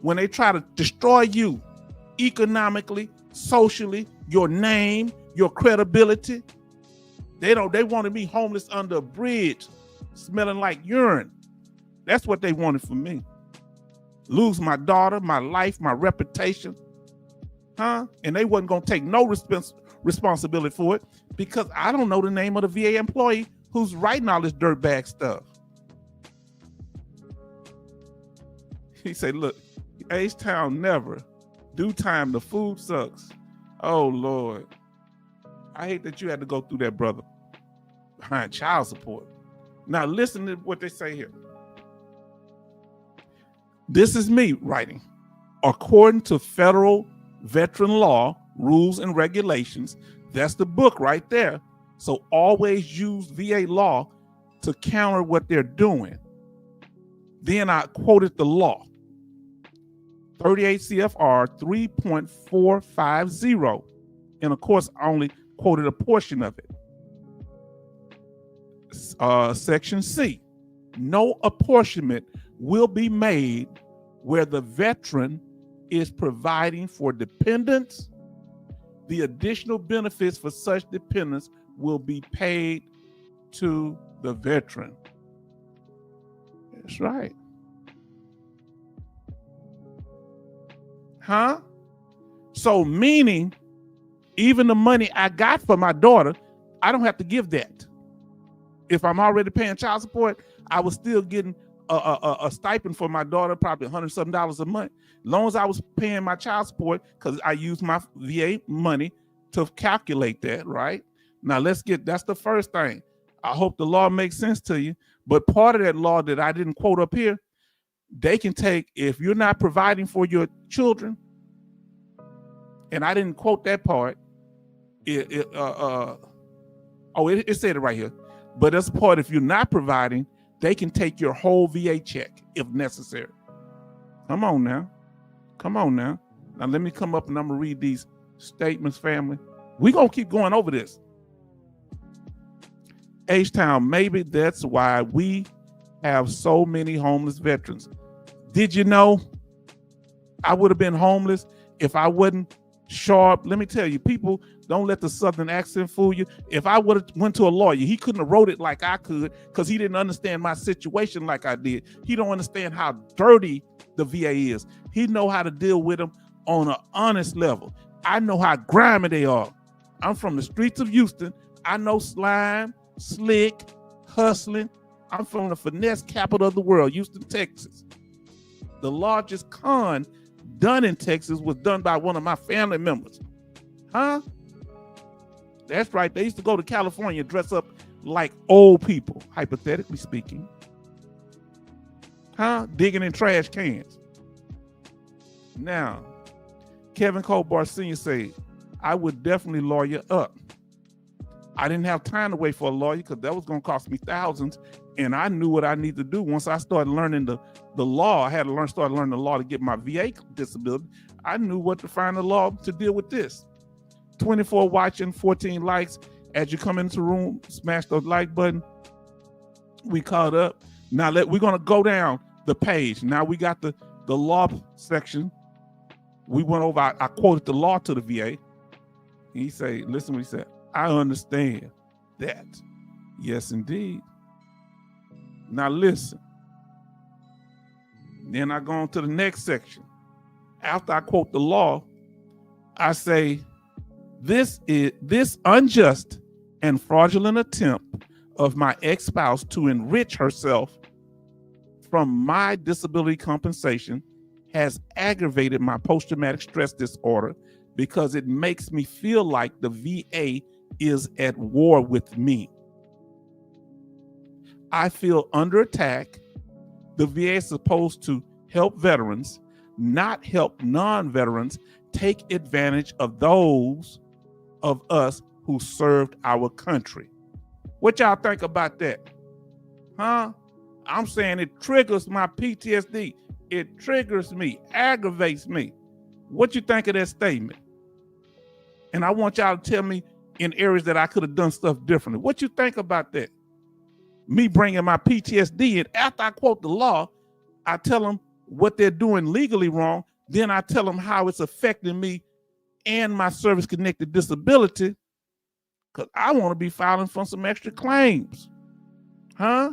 when they try to destroy you economically, socially, your name, your credibility. They wanted me homeless under a bridge, smelling like urine. That's what they wanted for me. Lose my daughter, my life, my reputation. Huh? And they wasn't going to take no responsibility for it because I don't know the name of the VA employee who's writing all this dirtbag stuff. He said, look, H-Town never. Due time, the food sucks. Oh, Lord. I hate that you had to go through that, brother. Behind child support. Now, listen to what they say here. This is me writing. According to federal veteran law, rules and regulations, that's the book right there. So always use VA law to counter what they're doing. Then I quoted the law. 38 CFR 3.450. And of course, I only quoted a portion of it. Section C, no apportionment will be made where the veteran is providing for dependents. The additional benefits for such dependents will be paid to the veteran. That's right. Huh? So meaning, even the money I got for my daughter, I don't have to give that. If I'm already paying child support, I was still getting a stipend for my daughter, probably $100-something a month. As long as I was paying my child support, because I used my VA money to calculate that, right? Now that's the first thing. I hope the law makes sense to you. But part of that law that I didn't quote up here, they can take, if you're not providing for your children, and I didn't quote that part, it said it right here. But that's part, if you're not providing, they can take your whole VA check if necessary. Come on now. Now let me come up and I'm gonna read these statements, family. We're gonna keep going over this. H-Town, maybe that's why we have so many homeless veterans. Did you know I would have been homeless if I wasn't sharp? Let me tell you, people, don't let the Southern accent fool you. If I would have went to a lawyer, he couldn't have wrote it like I could because he didn't understand my situation like I did. He don't understand how dirty the VA is. He know how to deal with them on an honest level. I know how grimy they are. I'm from the streets of Houston. I know slime, slick, hustling. I'm from the finesse capital of the world, Houston, Texas. The largest con done in Texas was done by one of my family members. Huh? That's right. They used to go to California and dress up like old people, hypothetically speaking. Huh? Digging in trash cans. Now, Kevin Colbar Sr. said, I would definitely lawyer up. I didn't have time to wait for a lawyer because that was going to cost me thousands. And I knew what I needed to do. Once I started learning the law, I had to start learning the law to get my VA disability. I knew what to find the law to deal with this. 24 watching, 14 likes. As you come into the room, smash the like button. We caught up. Now we're going to go down the page. Now we got the law section. We went over, I quoted the law to the VA. He said, listen what he said. I understand that. Yes, indeed. Now listen. Then I go on to the next section. After I quote the law, I say, this unjust and fraudulent attempt of my ex-spouse to enrich herself from my disability compensation has aggravated my post-traumatic stress disorder because it makes me feel like the VA is at war with me. I feel under attack. The VA is supposed to help veterans, not help non-veterans take advantage of those of us who served our country. What y'all think about that? Huh? I'm saying it triggers my PTSD. It triggers me, aggravates me. What you think of that statement? And I want y'all to tell me in areas that I could have done stuff differently. What you think about that? Me bringing my PTSD in. After I quote the law, I tell them what they're doing legally wrong. Then I tell them how it's affecting me and my service-connected disability, because I want to be filing for some extra claims. Huh?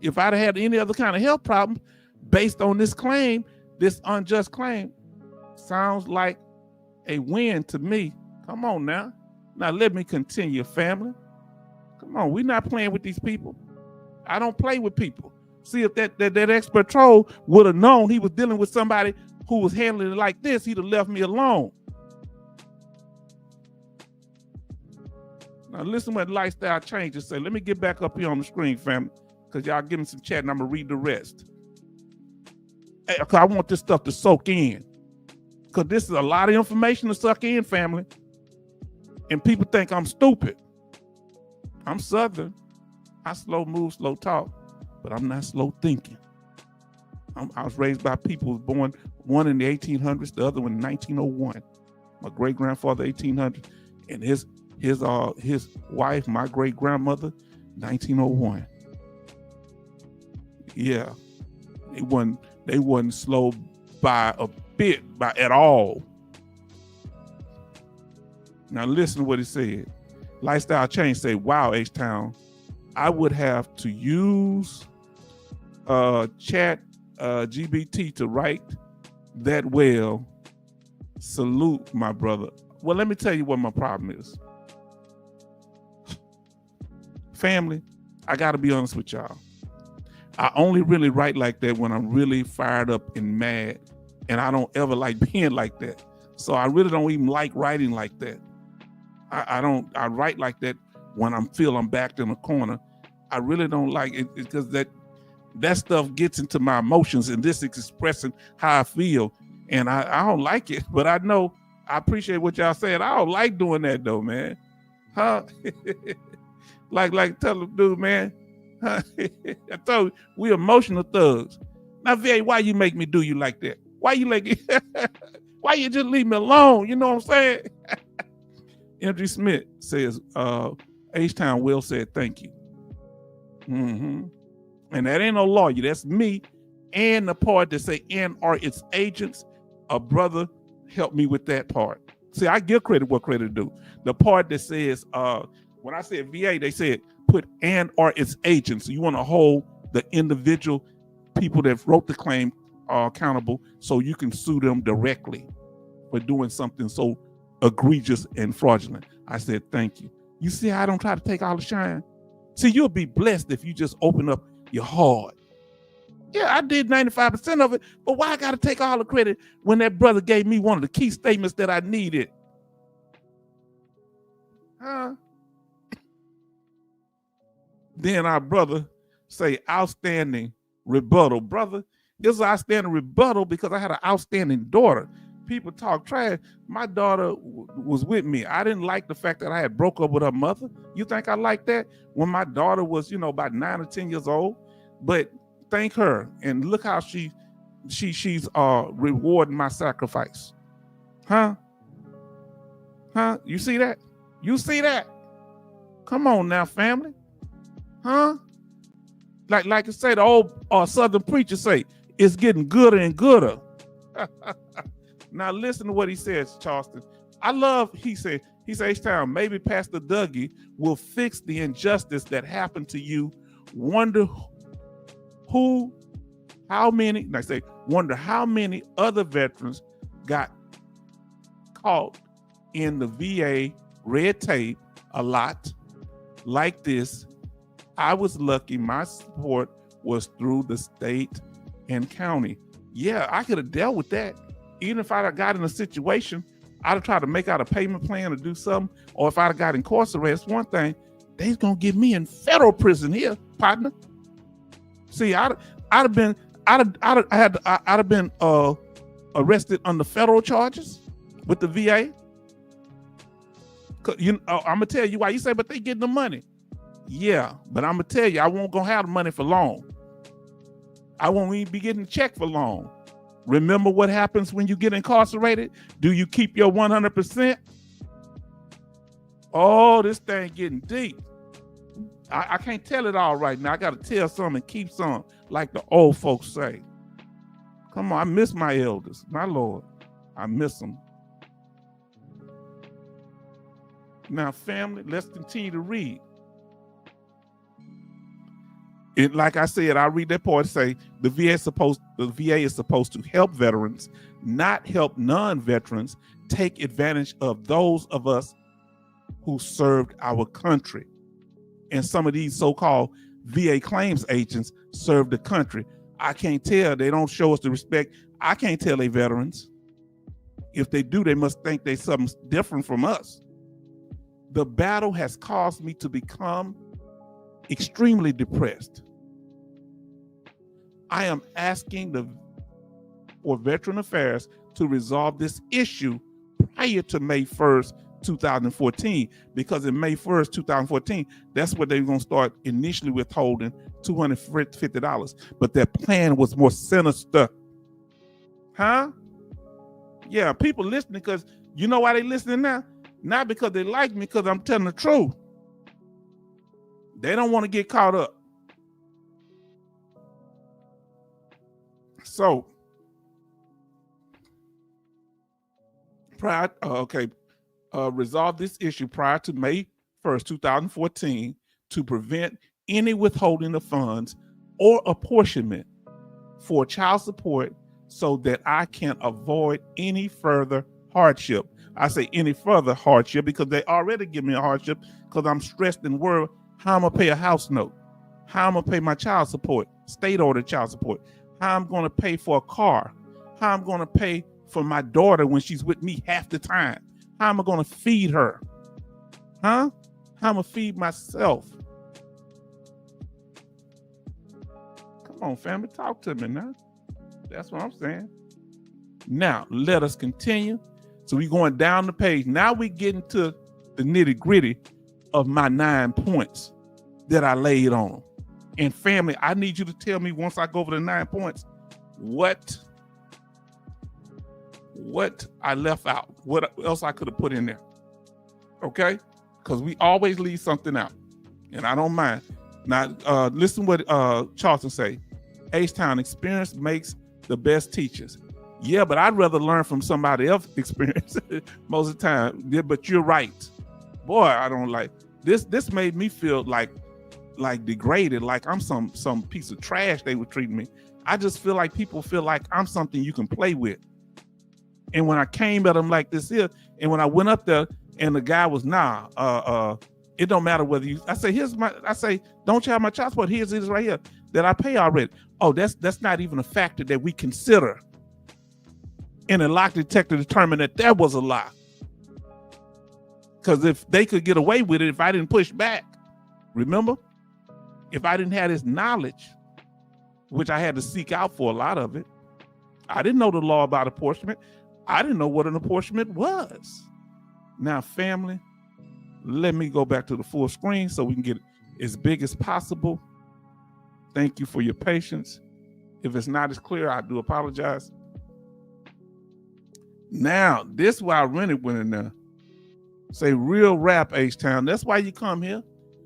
If I'd had any other kind of health problem based on this claim, this unjust claim, sounds like a win to me. Come on now. Now let me continue, family. Come on, we're not playing with these people. I don't play with people. See, if that expert troll would have known he was dealing with somebody who was handling it like this, he'd have left me alone. Now listen what lifestyle changes say. Let me get back up here on the screen, family, because y'all give me some chat and I'm going to read the rest. Because I want this stuff to soak in. Because this is a lot of information to suck in, family. And people think I'm stupid. I'm Southern. I slow move, slow talk, but I'm not slow thinking. I was raised by people who were born, one in the 1800s, the other one in 1901. My great grandfather, 1800, and his wife, my great grandmother, 1901. Yeah, they wasn't slow by a bit, at all. Now listen to what he said. Lifestyle change say, wow, H-Town, I would have to use chat GBT to write that well. Salute, my brother. Well, let me tell you what my problem is. Family, I got to be honest with y'all. I only really write like that when I'm really fired up and mad, and I don't ever like being like that. So I really don't even like writing like that. I write like that when I feel I'm backed in a corner. I really don't like it because that stuff gets into my emotions, and this is expressing how I feel, and I don't like it. But I know I appreciate what y'all said. I don't like doing that though, man. Huh? like tell the dude, man. Huh? I told you, we emotional thugs. Now, VA, why you make me do you like that? Why you like why you just leave me alone? You know what I'm saying? Andrew Smith says, H-Town Will said, thank you. Mm-hmm. And that ain't no lawyer. That's me and the part that say and are its agents. A brother helped me with that part. See, I give credit what credit due. The part that says, when I said VA, they said put and are its agents. So you want to hold the individual people that wrote the claim accountable so you can sue them directly for doing something so egregious and fraudulent. I said, thank you. You see how I don't try to take all the shine? See, you'll be blessed if you just open up your heart. Yeah, I did 95% of it, but why I got to take all the credit when that brother gave me one of the key statements that I needed? Huh? Then our brother say outstanding rebuttal. Brother, this is an outstanding rebuttal because I had an outstanding daughter. People talk trash. My daughter was with me. I didn't like the fact that I had broke up with her mother. You think I like that? When my daughter was, about 9 or 10 years old. But thank her, and look how she's rewarding my sacrifice. Huh? You see that? You see that? Come on now, family. Huh? Like I say, the old Southern preacher say, it's getting gooder and gooder. Now listen to what he says, Charleston. I love, he says, H-Town, maybe Pastor Dougie will fix the injustice that happened to you. Wonder how many other veterans got caught in the VA red tape a lot like this. I was lucky my support was through the state and county. Yeah, I could have dealt with that. Even if I'd got in a situation, I'd have tried to make out a payment plan or do something, or if I'd have got incarcerated, that's one thing. They's gonna get me in federal prison here, partner. See, I'd have been arrested under federal charges with the VA. I'm gonna tell you why. You say, but they getting the money. Yeah, but I'm gonna tell you, I won't gonna have the money for long. I won't even be getting a check for long. Remember what happens when you get incarcerated? Do you keep your 100%? Oh, this thing getting deep. I can't tell it all right now. I got to tell some and keep some, like the old folks say. Come on, I miss my elders. My Lord, I miss them. Now, family, let's continue to read. Like I said, I read that part say the VA is supposed to help veterans, not help non-veterans take advantage of those of us who served our country. And some of these so-called VA claims agents serve the country. I can't tell. They don't show us the respect. I can't tell they veterans. If they do, they must think they're something different from us. The battle has caused me to become extremely depressed. I am asking for Veteran Affairs to resolve this issue prior to May 1st, 2014, because in May 1st, 2014, that's what they're going to start initially withholding $250. But their plan was more sinister. Huh? Yeah, people listening because you know why they listening now? Not because they like me, because I'm telling the truth. They don't want to get caught up. So, resolve this issue prior to May 1st, 2014 to prevent any withholding of funds or apportionment for child support so that I can avoid any further hardship. I say any further hardship because they already give me a hardship because I'm stressed and worried how I'm gonna pay a house note, how I'm gonna pay my child support, state order child support, how I'm gonna pay for a car, how I'm gonna pay for my daughter when she's with me half the time, how am I gonna feed her, how I'm gonna feed myself. Come on, family, talk to me now. That's what I'm saying. Now, let us continue. So we're going down the page. Now we get into the nitty gritty of my 9 points that I laid on. And family, I need you to tell me once I go over the 9 points, what I left out, what else I could have put in there. Okay? Because we always leave something out. And I don't mind. Now, listen what Charlton say. H-Town, experience makes the best teachers. Yeah, but I'd rather learn from somebody else's experience most of the time. Yeah, but you're right. Boy, I don't like this. This made me feel like degraded, like I'm some piece of trash they were treating me. I just feel like people feel like I'm something you can play with. And when I came at them like this here, and when I went up there and the guy was, it don't matter whether you, I say, don't you have my child support? Here's it right here that I pay already. Oh, that's not even a factor that we consider. And the lie detector determined that there was a lie. Because if they could get away with it, if I didn't push back, remember? If I didn't have this knowledge, which I had to seek out for a lot of it, I didn't know the law about apportionment. I didn't know what an apportionment was. Now, family, let me go back to the full screen so we can get it as big as possible. Thank you for your patience. If it's not as clear, I do apologize. Now, this is why I really went in there. Say real rap, H-Town. That's why you come here.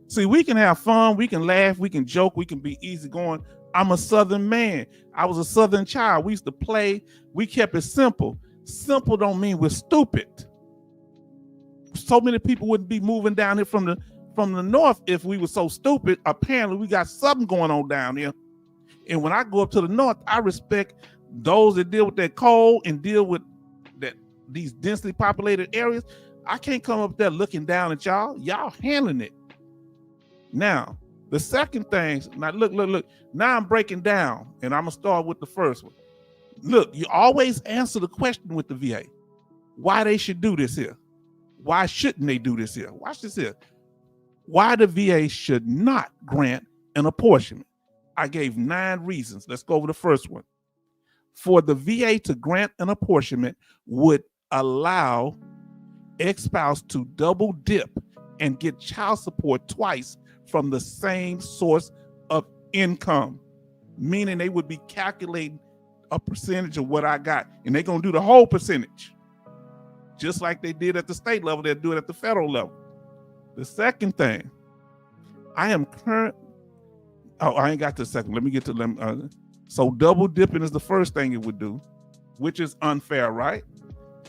See, we can have fun, we can laugh, we can joke, we can be easygoing. I'm a Southern man. I was a Southern child. We used to play. We kept it simple. Simple don't mean we're stupid. So many people wouldn't be moving down here from the north if we were so stupid. Apparently, we got something going on down here. And when I go up to the north, I respect those that deal with that coal and deal with these densely populated areas. I can't come up there looking down at y'all. Y'all handling it. Now, the second thing, now look. Now I'm breaking down, and I'm going to start with the first one. Look, you always answer the question with the VA. Why they should do this here. Why shouldn't they do this here? Watch this here. Why the VA should not grant an apportionment. I gave 9 reasons. Let's go over the first one. For the VA to grant an apportionment would allow ex-spouse to double dip and get child support twice from the same source of income, meaning they would be calculating a percentage of what I got, and they're going to do the whole percentage. Just like they did at the state level, they'll do it at the federal level. The second thing, I ain't got to the second. Let me get to them. So double dipping is the first thing it would do, which is unfair, right?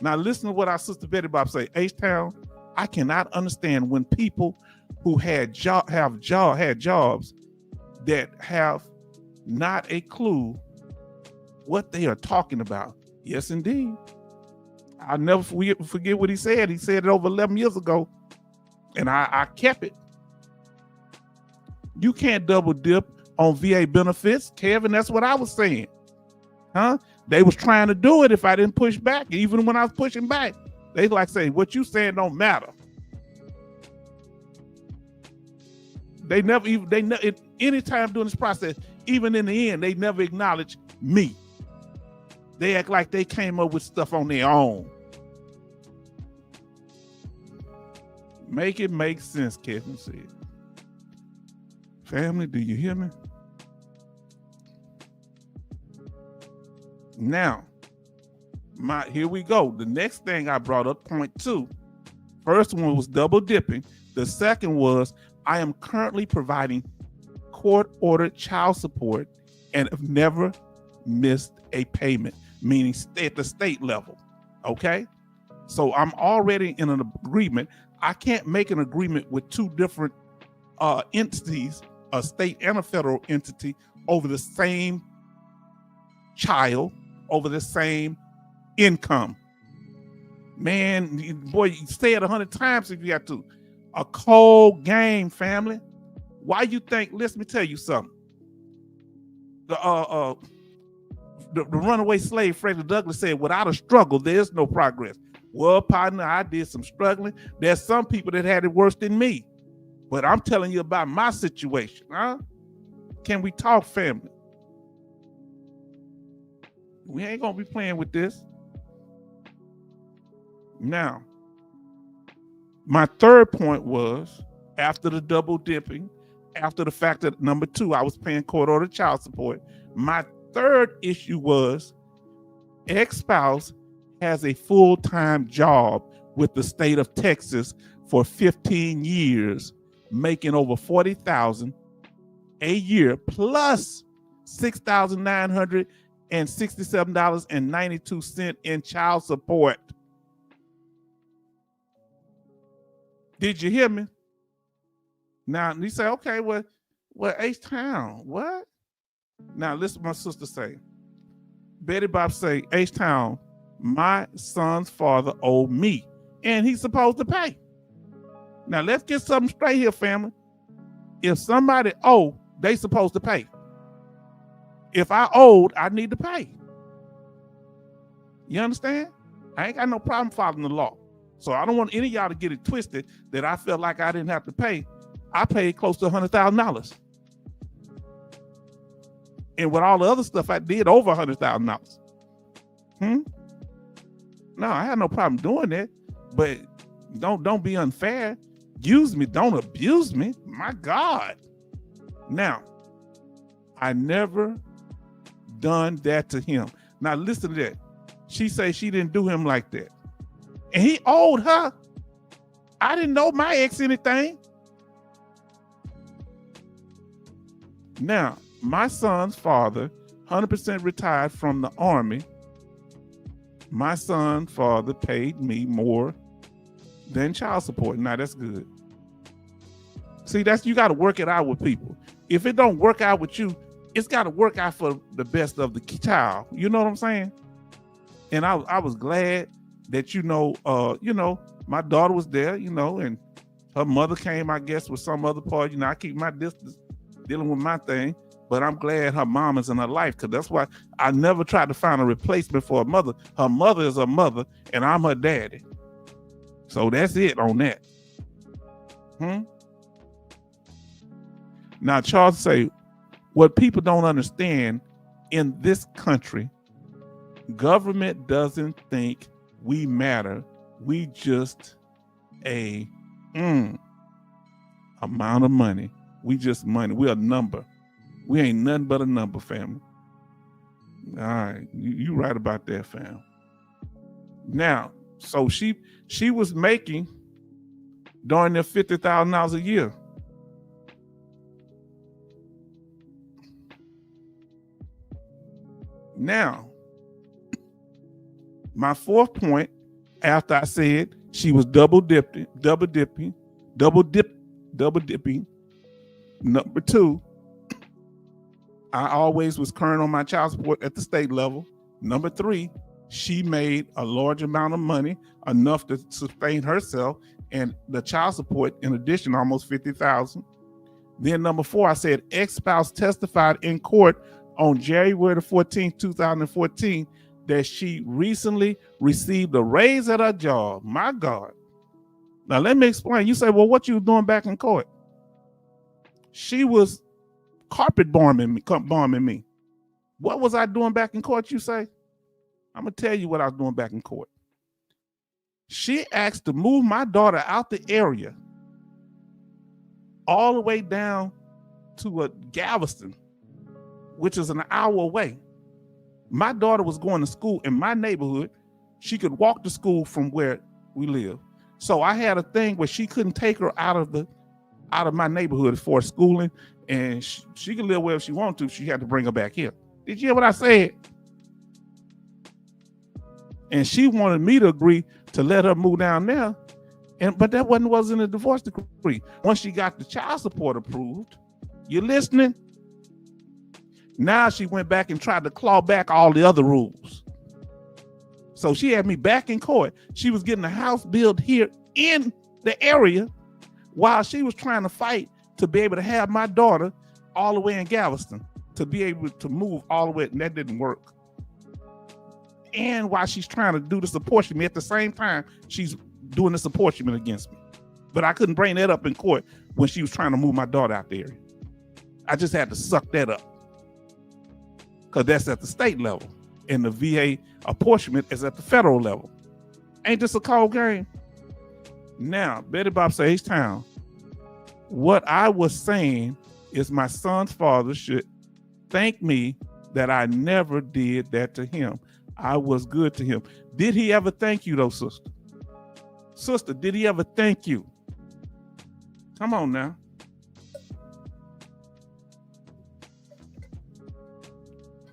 Now listen to what our sister Betty Bob say. H-Town, I cannot understand when people who had jobs that have not a clue what they are talking about. Yes, indeed. I'll never forget what he said. He said it over 11 years ago, and I kept it. You can't double dip on VA benefits, Kevin. That's what I was saying. Huh? They was trying to do it if I didn't push back. Even when I was pushing back, they like saying, what you saying don't matter. They never anytime during this process, even in the end, they never acknowledge me. They act like they came up with stuff on their own. Make it make sense, Kevin said. Family, do you hear me? Now, here we go. The next thing I brought up, point 2. First one was double dipping. The second was I am currently providing court-ordered child support and have never missed a payment, meaning at the state level. Okay? So I'm already in an agreement. I can't make an agreement with 2 different entities, a state and a federal entity, over the same child over the same income. Man, boy, you say it 100 times if you have to. A cold game, family. Why you think? Let me tell you something. The runaway slave Frederick Douglass said, "Without a struggle, there's no progress." Well, partner, I did some struggling. There's some people that had it worse than me, but I'm telling you about my situation, huh? Can we talk, family? We ain't gonna be playing with this. Now, my third point was, after the double dipping, after the fact that number 2, I was paying court-ordered child support. My third issue was ex-spouse has a full-time job with the state of Texas for 15 years, making over $40,000 a year plus $6,967.92 in child support. Did you hear me? Now you say, okay, well, H-Town, what? Now listen to my sister say. Betty Bob say, H-Town, my son's father owed me, and he's supposed to pay. Now let's get something straight here, family. If somebody owe, they supposed to pay. If I owed, I need to pay. You understand? I ain't got no problem following the law. So I don't want any of y'all to get it twisted that I felt like I didn't have to pay. I paid close to $100,000. And with all the other stuff I did, over $100,000. No, I had no problem doing that. But don't be unfair. Use me, don't abuse me. My God. Now, I never done that to him. Now listen to that. She say she didn't do him like that. And he owed her. I didn't know my ex anything. Now, my son's father, 100% retired from the Army. My son's father paid me more than child support. Now that's good. See, you got to work it out with people. If it don't work out with you, it's got to work out for the best of the child. You know what I'm saying? And I was glad that, my daughter was there, and her mother came, I guess, with some other part. I keep my distance dealing with my thing, but I'm glad her mom is in her life, because that's why I never tried to find a replacement for her mother. Her mother is her mother, and I'm her daddy. So that's it on that. Now, Charles say, what people don't understand in this country, government doesn't think we matter. We just amount of money. We just money. We're a number. We ain't nothing but a number, family. All right, you right about that, fam. Now, so she was making darn near $50,000 a year. Now, my fourth point, after I said she was double dipping. Number 2, I always was current on my child support at the state level. Number 3, she made a large amount of money, enough to sustain herself and the child support, in addition, almost $50,000. Then number 4, I said ex-spouse testified in court on January the 14th, 2014, that she recently received a raise at her job. My God. Now let me explain. You say, well, what you doing back in court? She was carpet bombing me. What was I doing back in court, you say? I'm going to tell you what I was doing back in court. She asked to move my daughter out the area all the way down to Galveston, which is an hour away. My daughter was going to school in my neighborhood. She could walk to school from where we live. So I had a thing where she couldn't take her out of my neighborhood for schooling, and she could live wherever she wanted to. She had to bring her back here. Did you hear what I said? And she wanted me to agree to let her move down there, but that wasn't a divorce decree. Once she got the child support approved, you listening? Now she went back and tried to claw back all the other rules. So she had me back in court. She was getting a house built here in the area while she was trying to fight to be able to have my daughter all the way in Galveston, to be able to move all the way, and that didn't work. And while she's trying to do this apportionment, at the same time, she's doing this apportionment against me. But I couldn't bring that up in court when she was trying to move my daughter out the area. I just had to suck that up, because that's at the state level, and the VA apportionment is at the federal level. Ain't this a cold game? Now, Betty Bob says, H-Town, what I was saying is my son's father should thank me that I never did that to him. I was good to him. Did he ever thank you though, sister? Sister, did he ever thank you? Come on now.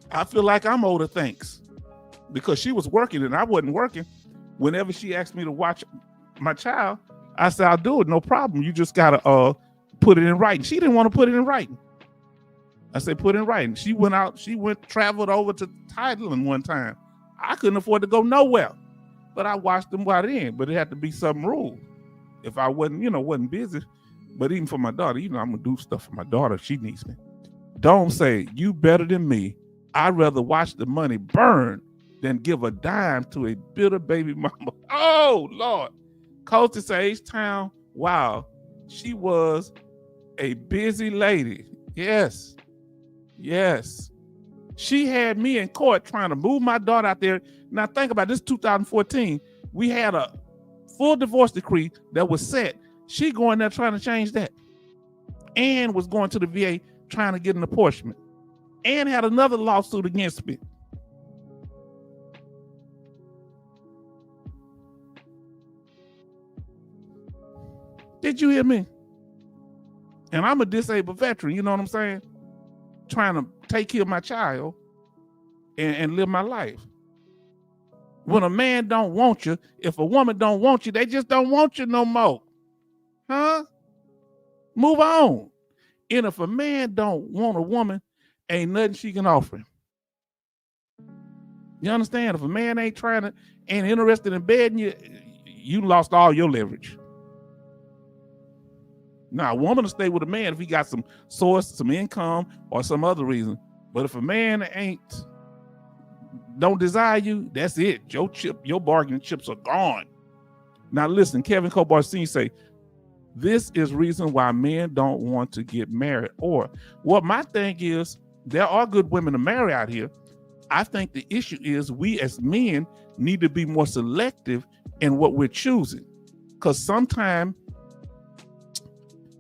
I feel like I'm owed her thanks, because she was working and I wasn't working. Whenever she asked me to watch my child, I said, I'll do it, no problem. You just gotta put it in writing. She didn't want to put it in writing. I said, put it in writing. She traveled over to Thailand one time. I couldn't afford to go nowhere, but I watched them while in, but it had to be some rule. If I wasn't busy, but even for my daughter, I'm gonna do stuff for my daughter if she needs me. Don't say, you better than me. I'd rather watch the money burn than give a dime to a bitter baby mama. Oh, Lord. Coach to say, H-Town, wow, she was a busy lady. Yes. Yes. She had me in court trying to move my daughter out there. Now think about this, 2014. We had a full divorce decree that was set. She going there trying to change that. And was going to the VA trying to get an apportionment. And had another lawsuit against me. Did you hear me? And I'm a disabled veteran, you know what I'm saying? Trying to take care of my child and live my life. When a man don't want you, if a woman don't want you, they just don't want you no more. Huh? Move on. And if a man don't want a woman, ain't nothing she can offer him. You understand? If a man ain't interested in bedding you, you lost all your leverage. Now, a woman will stay with a man if he got some source, some income, or some other reason. But if a man don't desire you, that's it. Your bargaining chips are gone. Now listen, Kevin Cobar Sr. say, this is reason why men don't want to get married. Or what my thing is, there are good women to marry out here. I think the issue is we as men need to be more selective in what we're choosing. Because sometimes,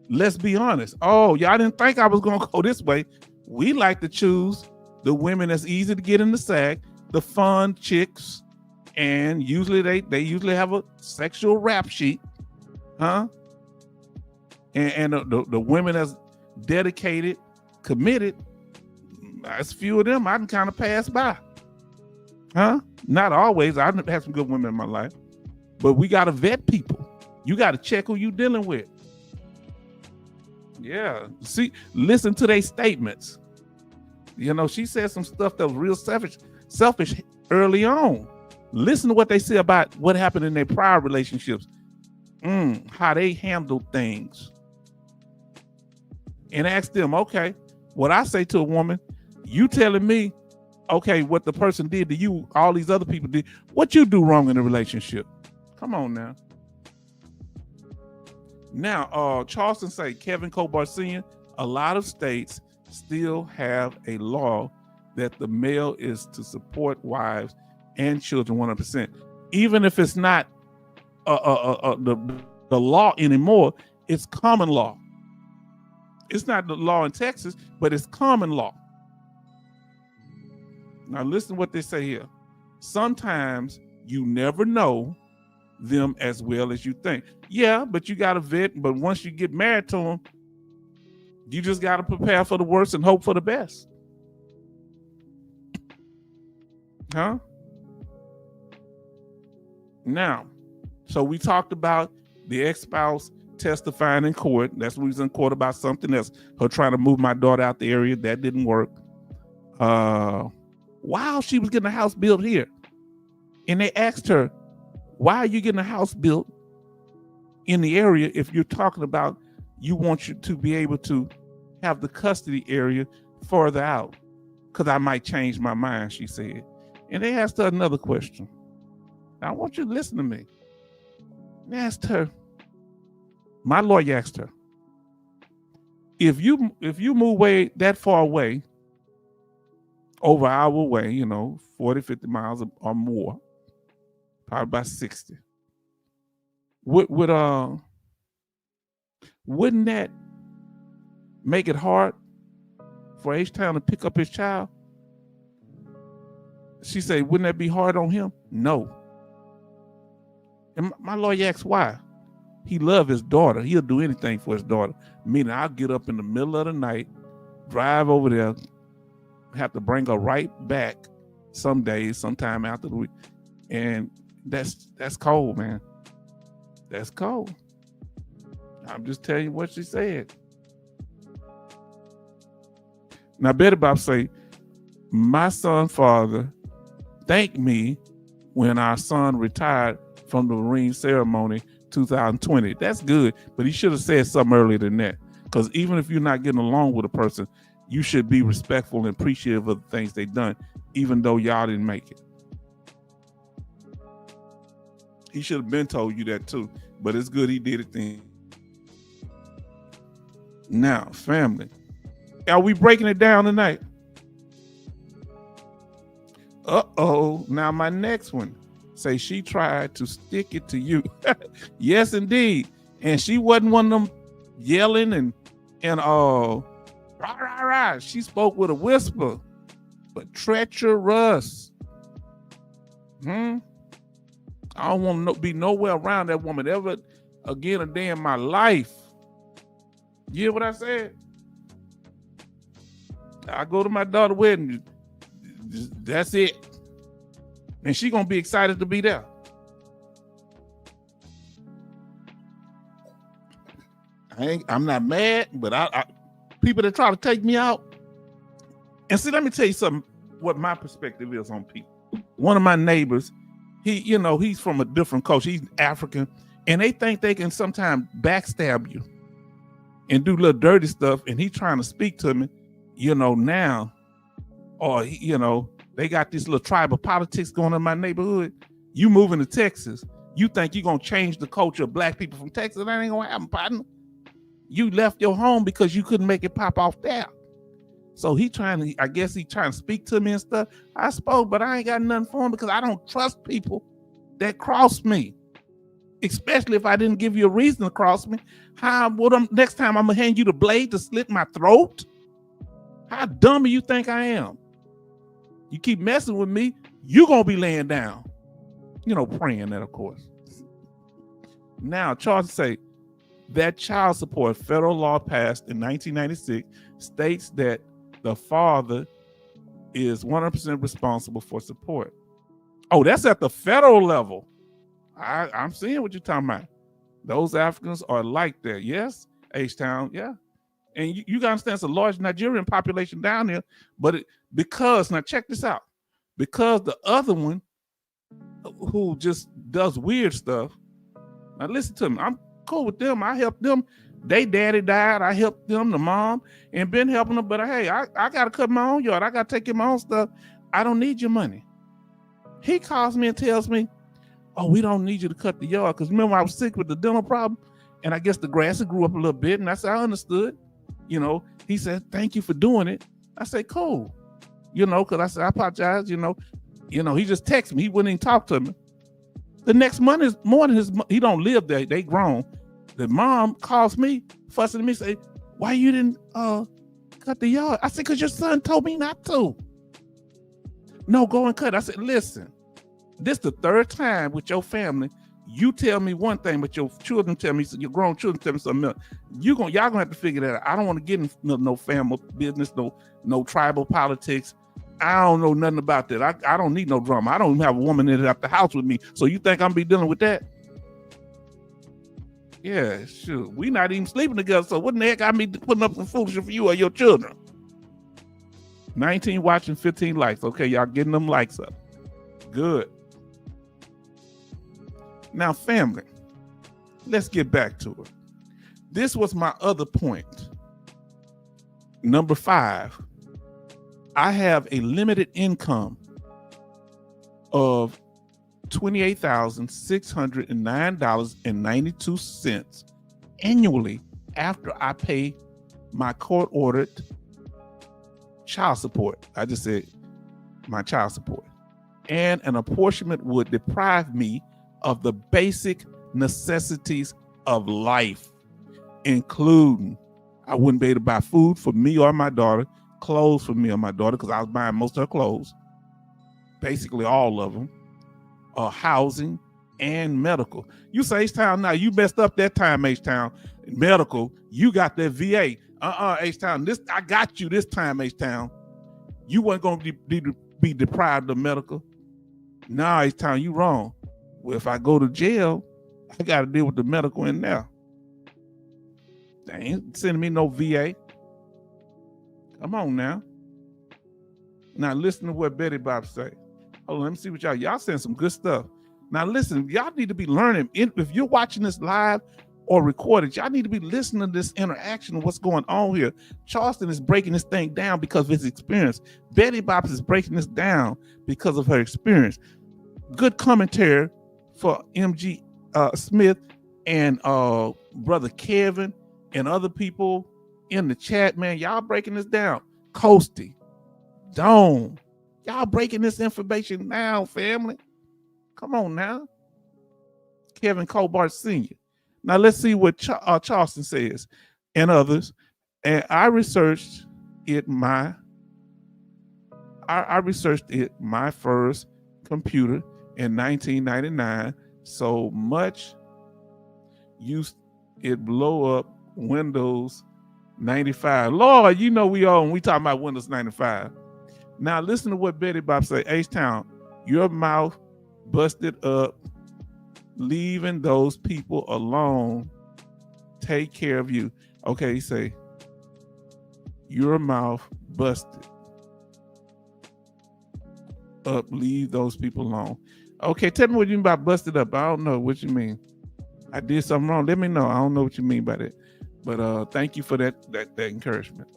let's be honest. Oh, y'all didn't think I was going to go this way. We like to choose the women that's easy to get in the sack, the fun chicks, and usually they usually have a sexual rap sheet, huh? And the women that's dedicated, committed, there's few of them I can kind of pass by, huh? Not always. I've had some good women in my life, but we got to vet people. You got to check who you dealing with. Yeah. See, listen to their statements. She said some stuff that was real selfish early on. Listen to what they say about what happened in their prior relationships, how they handled things. And ask them, okay, what I say to a woman, you telling me, okay, what the person did to you, all these other people did, what you do wrong in the relationship? Come on now. Now, Charleston say, Kevin Cobar Sr., a lot of states still have a law that the male is to support wives and children 100%. Even if it's not the law anymore, it's common law. It's not the law in Texas, but it's common law. Now listen to what they say here. Sometimes you never know them as well as you think. Yeah, but you got to vet. But once you get married to them, you just got to prepare for the worst and hope for the best. Huh? Now, so we talked about the ex-spouse testifying in court. That's what we was in court about something else. Her trying to move my daughter out the area. That didn't work. while she was getting a house built here. And they asked her, why are you getting a house built in the area if you're talking about you want you to be able to have the custody area further out? Because I might change my mind, she said. And they asked her another question. Now, I want you to listen to me. They asked her, my lawyer asked her, if you move way that far away, over our way, 40, 50 miles or more, probably about 60, wouldn't that make it hard for H-Town to pick up his child? She said, wouldn't that be hard on him? No. And my lawyer asked why. He loves his daughter. He'll do anything for his daughter. Meaning I'll get up in the middle of the night, drive over there, have to bring her right back some days, sometime after the week. And that's cold, man. That's cold. I'm just telling you what she said. Now, Betty Bob say, my son's father thanked me when our son retired from the Marine ceremony 2020. That's good, but he should have said something earlier than that. Because even if you're not getting along with a person, you should be respectful and appreciative of the things they've done, even though y'all didn't make it. He should have been told you that too, but it's good he did it then. Now, family, are we breaking it down tonight? Uh-oh. Now my next one. Say she tried to stick it to you. Yes, indeed. And she wasn't one of them yelling and rah, rah, rah. She spoke with a whisper, but treacherous. I don't want to be nowhere around that woman ever again a day in my life. You hear what I said? I go to my daughter's wedding. That's it. And she gonna be excited to be there. I'm not mad, but I people that try to take me out. And see, let me tell you something, what my perspective is on people. One of my neighbors, he's from a different culture. He's African, and they think they can sometimes backstab you and do little dirty stuff. And he trying to speak to me, now, or they got this little tribal politics going on in my neighborhood. You moving to Texas, you think you're gonna change the culture of black people from Texas? That ain't gonna happen, partner. You left your home because you couldn't make it pop off there. So he trying to speak to me and stuff. I spoke, but I ain't got nothing for him because I don't trust people that cross me. Especially if I didn't give you a reason to cross me. Next time I'm gonna hand you the blade to slit my throat? How dumb do you think I am? You keep messing with me, you're gonna be laying down. Praying that, of course. Now, Charles say that child support federal law passed in 1996 states that the father is 100% responsible for support. Oh, that's at the federal level. I'm seeing what you're talking about. Those Africans are like that. Yes, H-Town, yeah. And you gotta understand it's a large Nigerian population down there, but now check this out. Because the other one who just does weird stuff, now listen to me, I'm cool with them. I helped them. They daddy died. I helped them, the mom, and been helping them. But hey, I gotta cut my own yard. I gotta take care of my own stuff. I don't need your money. He calls me and tells me, oh, we don't need you to cut the yard. Because remember I was sick with the dental problem, and I guess the grass grew up a little bit. And I said, I understood. He said, thank you for doing it. I said, cool. Because I said, I apologize. He just texted me. He wouldn't even talk to me. The next morning, he don't live there. They grown. The mom calls me, fussing at me, say, why you didn't cut the yard? I said, because your son told me not to. No, go and cut. I said, listen, this the third time with your family. You tell me one thing, but your children tell me, your grown children tell me something else. Y'all gonna have to figure that out. I don't want to get in no family business, no tribal politics. I don't know nothing about that. I don't need no drama. I don't even have a woman in at the house with me. So you think I'm be dealing with that? Yeah, sure. We not even sleeping together. So what in the heck I be putting up some foolishness for you or your children? 19 watching, 15 likes. Okay, y'all getting them likes up. Good. Now, family, let's get back to it. This was my other point. Number 5, I have a limited income of $28,609.92 annually after I pay my court-ordered child support. I just said my child support. And an apportionment would deprive me of the basic necessities of life, including I wouldn't be able to buy food for me or my daughter, clothes for me or my daughter, because I was buying most of her clothes, basically all of them, housing and medical. You say, H-Town, now you messed up that time, H-Town. Medical, you got that VA. H-Town, this I got you this time, H-Town. You weren't going to be deprived of medical. Nah, H-Town, you wrong. Well, if I go to jail, I got to deal with the medical in there. They ain't sending me no VA. Come on now. Now listen to what Betty Bob say. Hold on, let me see what y'all saying some good stuff. Now listen, y'all need to be learning. If you're watching this live or recorded, y'all need to be listening to this interaction of what's going on here. Charleston is breaking this thing down because of his experience. Betty Bob is breaking this down because of her experience. Good commentary for MG Smith and brother Kevin and other people in the chat, man. Y'all breaking this down. Coasty, Dome, y'all breaking this information now, family. Come on now. Kevin Colbart Sr. Now let's see what Charleston says and others. And I researched it my first computer in 1999. So much used it blow up Windows 95. Lord, you know we talking about Windows 95. Now listen to what Betty Bob say. H-Town, your mouth busted up, leaving those people alone. Take care of you. Okay, he say, your mouth busted up, leave those people alone. Okay, tell me what you mean by busted up. I don't know what you mean. I did something wrong. Let me know. I don't know what you mean by that. But thank you for that encouragement.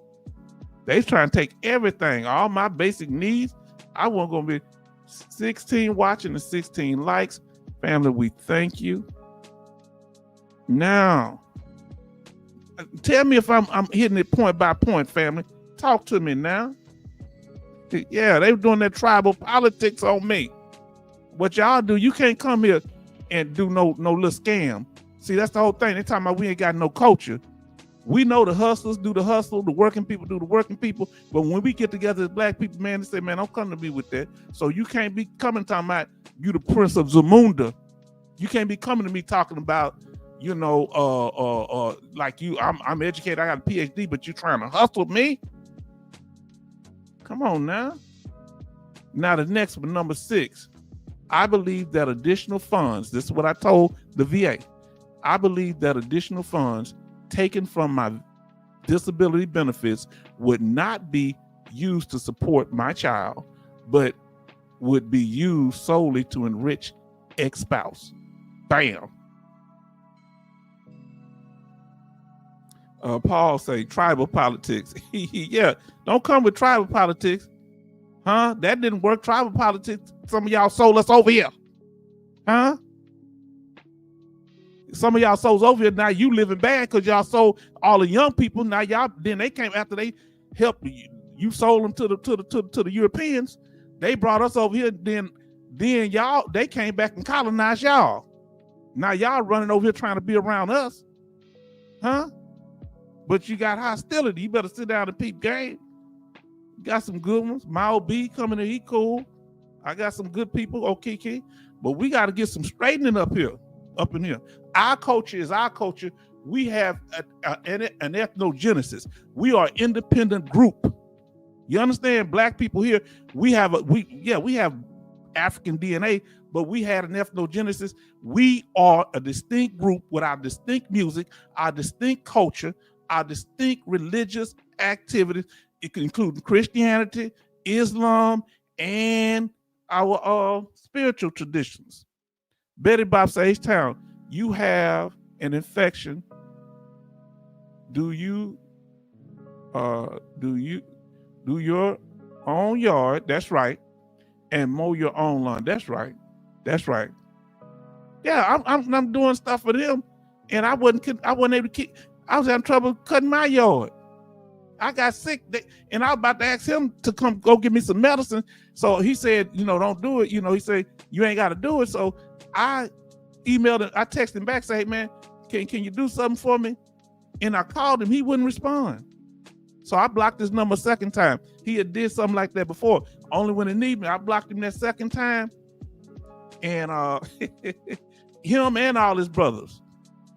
They trying to take everything, all my basic needs. I wasn't gonna be 16 watching and 16 likes. Family, we thank you. Now, tell me if I'm hitting it point by point, family. Talk to me now. Yeah, they were doing that tribal politics on me. What y'all do, you can't come here and do no little scam. See, that's the whole thing. They talking about we ain't got no culture. We know the hustlers do the hustle, the working people do the working people. But when we get together as black people, man, they say, man, don't come to me with that. So you can't be coming talking about you the Prince of Zamunda. You can't be coming to me talking about, like you, I'm educated, I got a PhD, but you trying to hustle me? Come on now. Now the next one, number 6. I believe that additional funds, this is what I told the VA. I believe that additional funds taken from my disability benefits would not be used to support my child, but would be used solely to enrich ex-spouse. Bam. Paul say tribal politics. Yeah, don't come with tribal politics. Huh? That didn't work. Tribal politics. Some of y'all sold us over here. Huh? Some of y'all souls over here. Now you living bad because y'all sold all the young people. Now y'all, then they came after they helped you. You sold them to the Europeans. They brought us over here. Then y'all, they came back and colonized y'all. Now y'all running over here trying to be around us. Huh? But you got hostility. You better sit down and peep game. Got some good ones. Mao B coming in, he cool. I got some good people, Okiki. But we got to get some straightening up in here. Our culture is our culture. We have an ethnogenesis. We are an independent group. You understand? Black people here, we have African DNA, but we had an ethnogenesis. We are a distinct group with our distinct music, our distinct culture, our distinct religious activities, It can include Christianity, Islam, and our spiritual traditions. Betty Bob says, H-Town, you have an infection. Do you do your own yard? That's right. And mow your own lawn. That's right. That's right. Yeah, I'm doing stuff for them, and I wasn't able to keep. I was having trouble cutting my yard. I got sick, and I was about to ask him to come go get me some medicine. So he said, don't do it. He said, you ain't got to do it. So I emailed him, I texted him back, say, hey, man, can you do something for me? And I called him, he wouldn't respond. So I blocked his number a second time. He had did something like that before. Only when he needed me, I blocked him that second time. And him and all his brothers,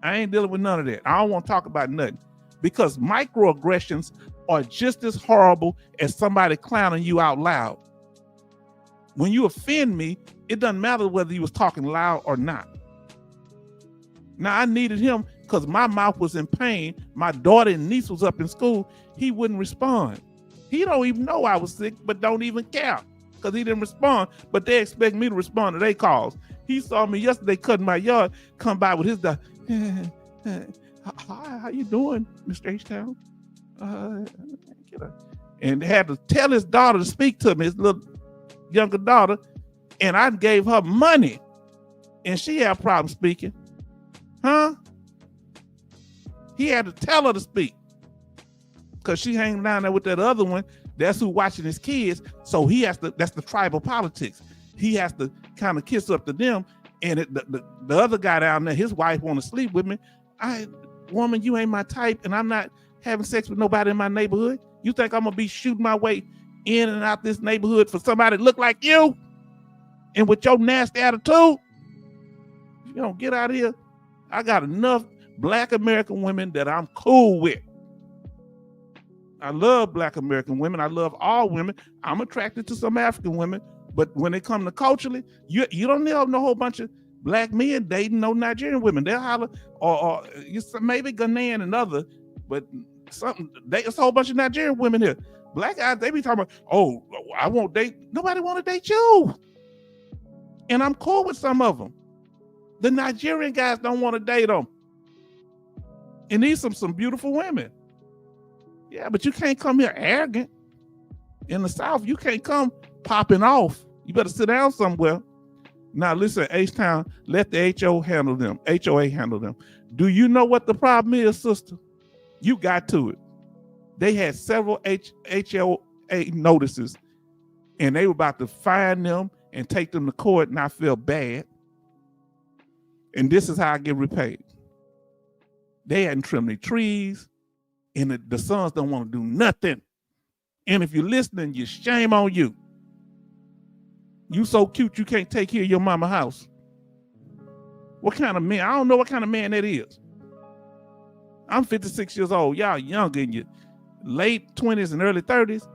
I ain't dealing with none of that. I don't want to talk about nothing, because microaggressions are just as horrible as somebody clowning you out loud. When you offend me, it doesn't matter whether you was talking loud or not. Now, I needed him because my mouth was in pain. My daughter and niece was up in school. He wouldn't respond. He don't even know I was sick, but don't even care because he didn't respond. But they expect me to respond to their calls. He saw me yesterday cutting my yard, come by with his dog. Hi, how you doing, Mr. H-Town? And had to tell his daughter to speak to me, his little younger daughter, and I gave her money, and she had a problem speaking. Huh? He had to tell her to speak because she hanging down there with that other one. That's who watching his kids. So he has to, that's the tribal politics. He has to kind of kiss up to them. And the other guy down there, his wife want to sleep with me. Woman, you ain't my type, and I'm not having sex with nobody in my neighborhood. You think I'm gonna be shooting my way in and out this neighborhood for somebody that look like you? And with your nasty attitude, you don't get out of here. I got enough Black American women that I'm cool with. I love Black American women. I love all women. I'm attracted to some African women, but when it comes to culturally, you don't know a whole bunch of Black men dating no Nigerian women. They'll holler, or maybe Ghanaian and other, but it's a whole bunch of Nigerian women here. Black guys, they be talking about, oh, I won't date. Nobody want to date you. And I'm cool with some of them. The Nigerian guys don't want to date them. And these some beautiful women. Yeah, but you can't come here arrogant. In the South, you can't come popping off. You better sit down somewhere. Now listen, H-Town, let the HOA handle them. Do you know what the problem is, sister? You got to it. They had several HOA notices, and they were about to fine them and take them to court, and I feel bad. And this is how I get repaid. They hadn't trimmed their trees, and the sons don't want to do nothing. And if you're listening, you shame on you. You so cute you can't take care of your mama house. What kind of man? I don't know what kind of man that is. I'm 56 years old. Y'all young in your late 20s and early 30s,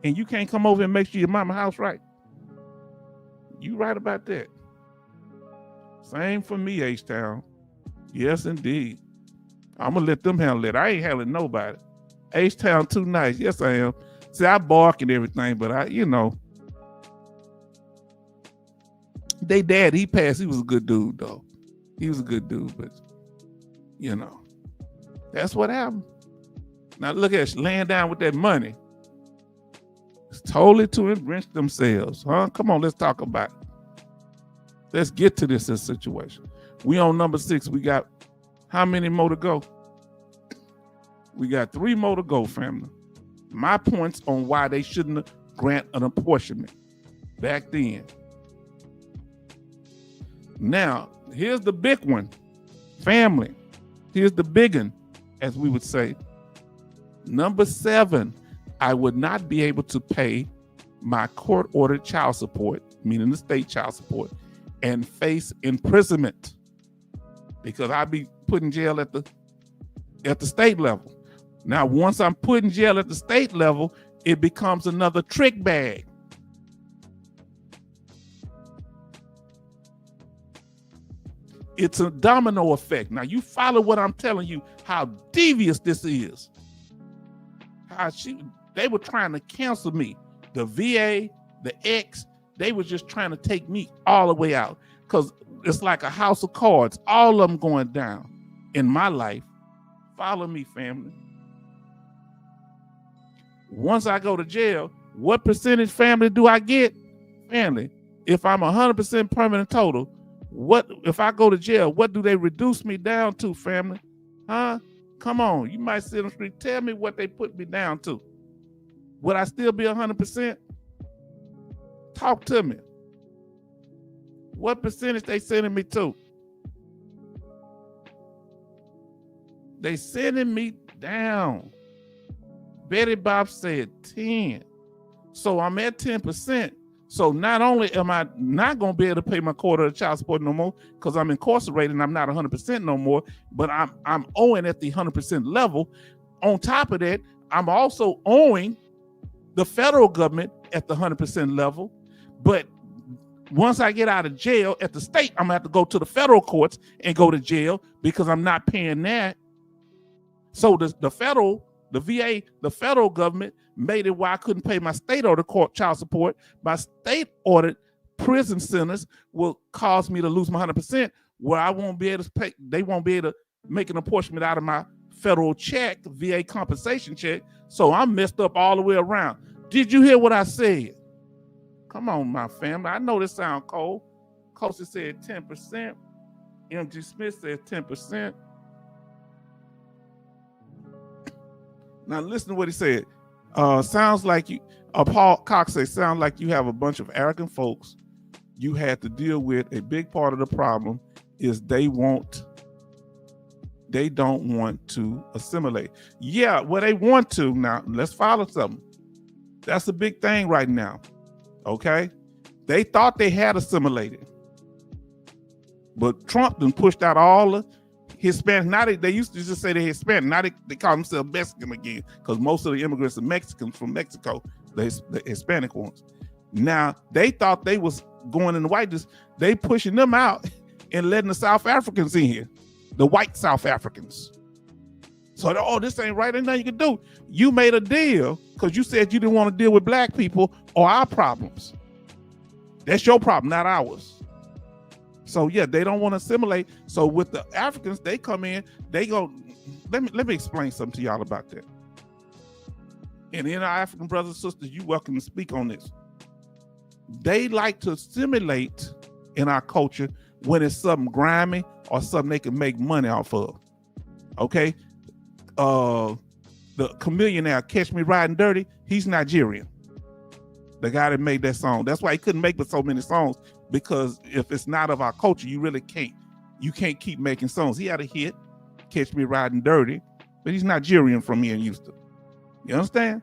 and you can't come over and make sure your mama house right. You right about that. Same for me, H-Town. Yes, indeed. I'm gonna let them handle it. I ain't handling nobody. H-Town too nice. Yes, I am. See, I bark and everything, but they dad, he passed. He was a good dude, though. He was a good dude, but that's what happened. Now look at you, laying down with that money. It's totally to enrich themselves, huh? Come on, let's talk about it. Let's get to this situation. We on number 6. We got how many more to go? We got 3 more to go, family. My points on why they shouldn't grant an apportionment back then. Now, here's the big one, family. Here's the big one, as we would say. Number 7, I would not be able to pay my court-ordered child support, meaning the state child support, and face imprisonment because I'd be put in jail at the state level. Now, once I'm put in jail at the state level, it becomes another trick bag. It's a domino effect. Now, you follow what I'm telling you, how devious this is. How They were trying to cancel me. The VA, the X, they were just trying to take me all the way out. Because it's like a house of cards. All of them going down in my life. Follow me, family. Once I go to jail, what percentage, family, do I get? Family, if I'm 100% permanent total, what if I go to jail, what do they reduce me down to, family? Huh? Come on, you might sit on the street, tell me what they put me down to. Would I still be 100%? Talk to me. What percentage they sending me to? They sending me down. Betty Bob said 10. So I'm at 10%. So not only am I not going to be able to pay my quarter of child support no more because I'm incarcerated and I'm not 100% no more, but I'm owing at the 100% level. On top of that, I'm also owing the federal government at the 100% level. But once I get out of jail at the state, I'm going to have to go to the federal courts and go to jail because I'm not paying that. So the VA, the federal government made it where I couldn't pay my state ordered child support. My state ordered prison centers will cause me to lose my 100%, where I won't be able to pay. They won't be able to make an apportionment out of my federal check, VA compensation check. So I'm messed up all the way around. Did you hear what I said? Come on, my family. I know this sounds cold. Costa said 10%. MG Smith said 10%. Now listen to what he said. Sounds like you, Paul Cox says, sounds like you have a bunch of arrogant folks you had to deal with. A big part of the problem is they don't want to assimilate. Yeah, well, they want to. Now, let's follow something. That's a big thing right now, okay? They thought they had assimilated. But Trump done pushed out all the Hispanic. Now they used to just say they're Hispanic. Now they call themselves Mexican again because most of the immigrants are Mexicans from Mexico, the Hispanic ones. Now, they thought they was going in the whiteness. They pushing them out and letting the South Africans in here, the white South Africans. So, oh, this ain't right. Ain't nothing you can do. You made a deal because you said you didn't want to deal with black people or our problems. That's your problem, not ours. So yeah, they don't want to assimilate. So with the Africans, they come in, they go, let me explain something to y'all about that. And in our African brothers and sisters, you're welcome to speak on this. They like to assimilate in our culture when it's something grimy or something they can make money off of. Okay? The Chameleonaire, Catch Me Riding Dirty, he's Nigerian. The guy that made that song. That's why he couldn't make but so many songs, because if it's not of our culture, you really can't. You can't keep making songs. He had a hit, Catch Me Riding Dirty, but he's Nigerian from here in Houston. You understand?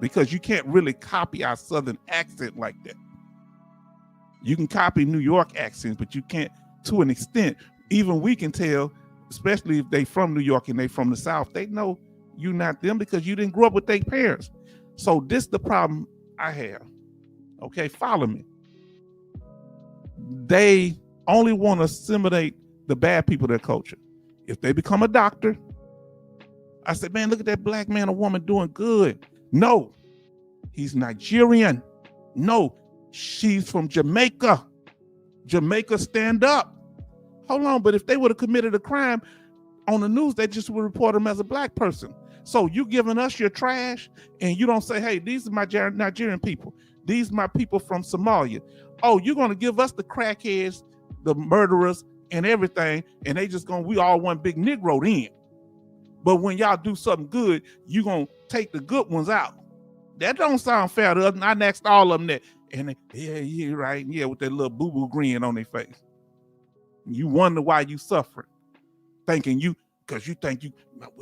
Because you can't really copy our Southern accent like that. You can copy New York accents, but you can't to an extent. Even we can tell, especially if they from New York and they from the South, they know you not them because you didn't grow up with their parents. So this is the problem I have. Okay, follow me. They only want to assimilate the bad people of their culture. If they become a doctor, I said, man, look at that black man or woman doing good. No, he's Nigerian. No, she's from Jamaica. Jamaica, stand up. Hold on, but if they would have committed a crime on the news, they just would report them as a black person. So you giving us your trash and you don't say, hey, these are my Nigerian people. These are my people from Somalia. Oh, you're going to give us the crackheads, the murderers and everything. And they just going, we all one big Negro then. But when y'all do something good, you're going to take the good ones out. That don't sound fair to us. And I asked all of them that. And they, yeah, right. Yeah, with that little boo-boo grin on their face. You wonder why you suffering. Thinking you, because you think you,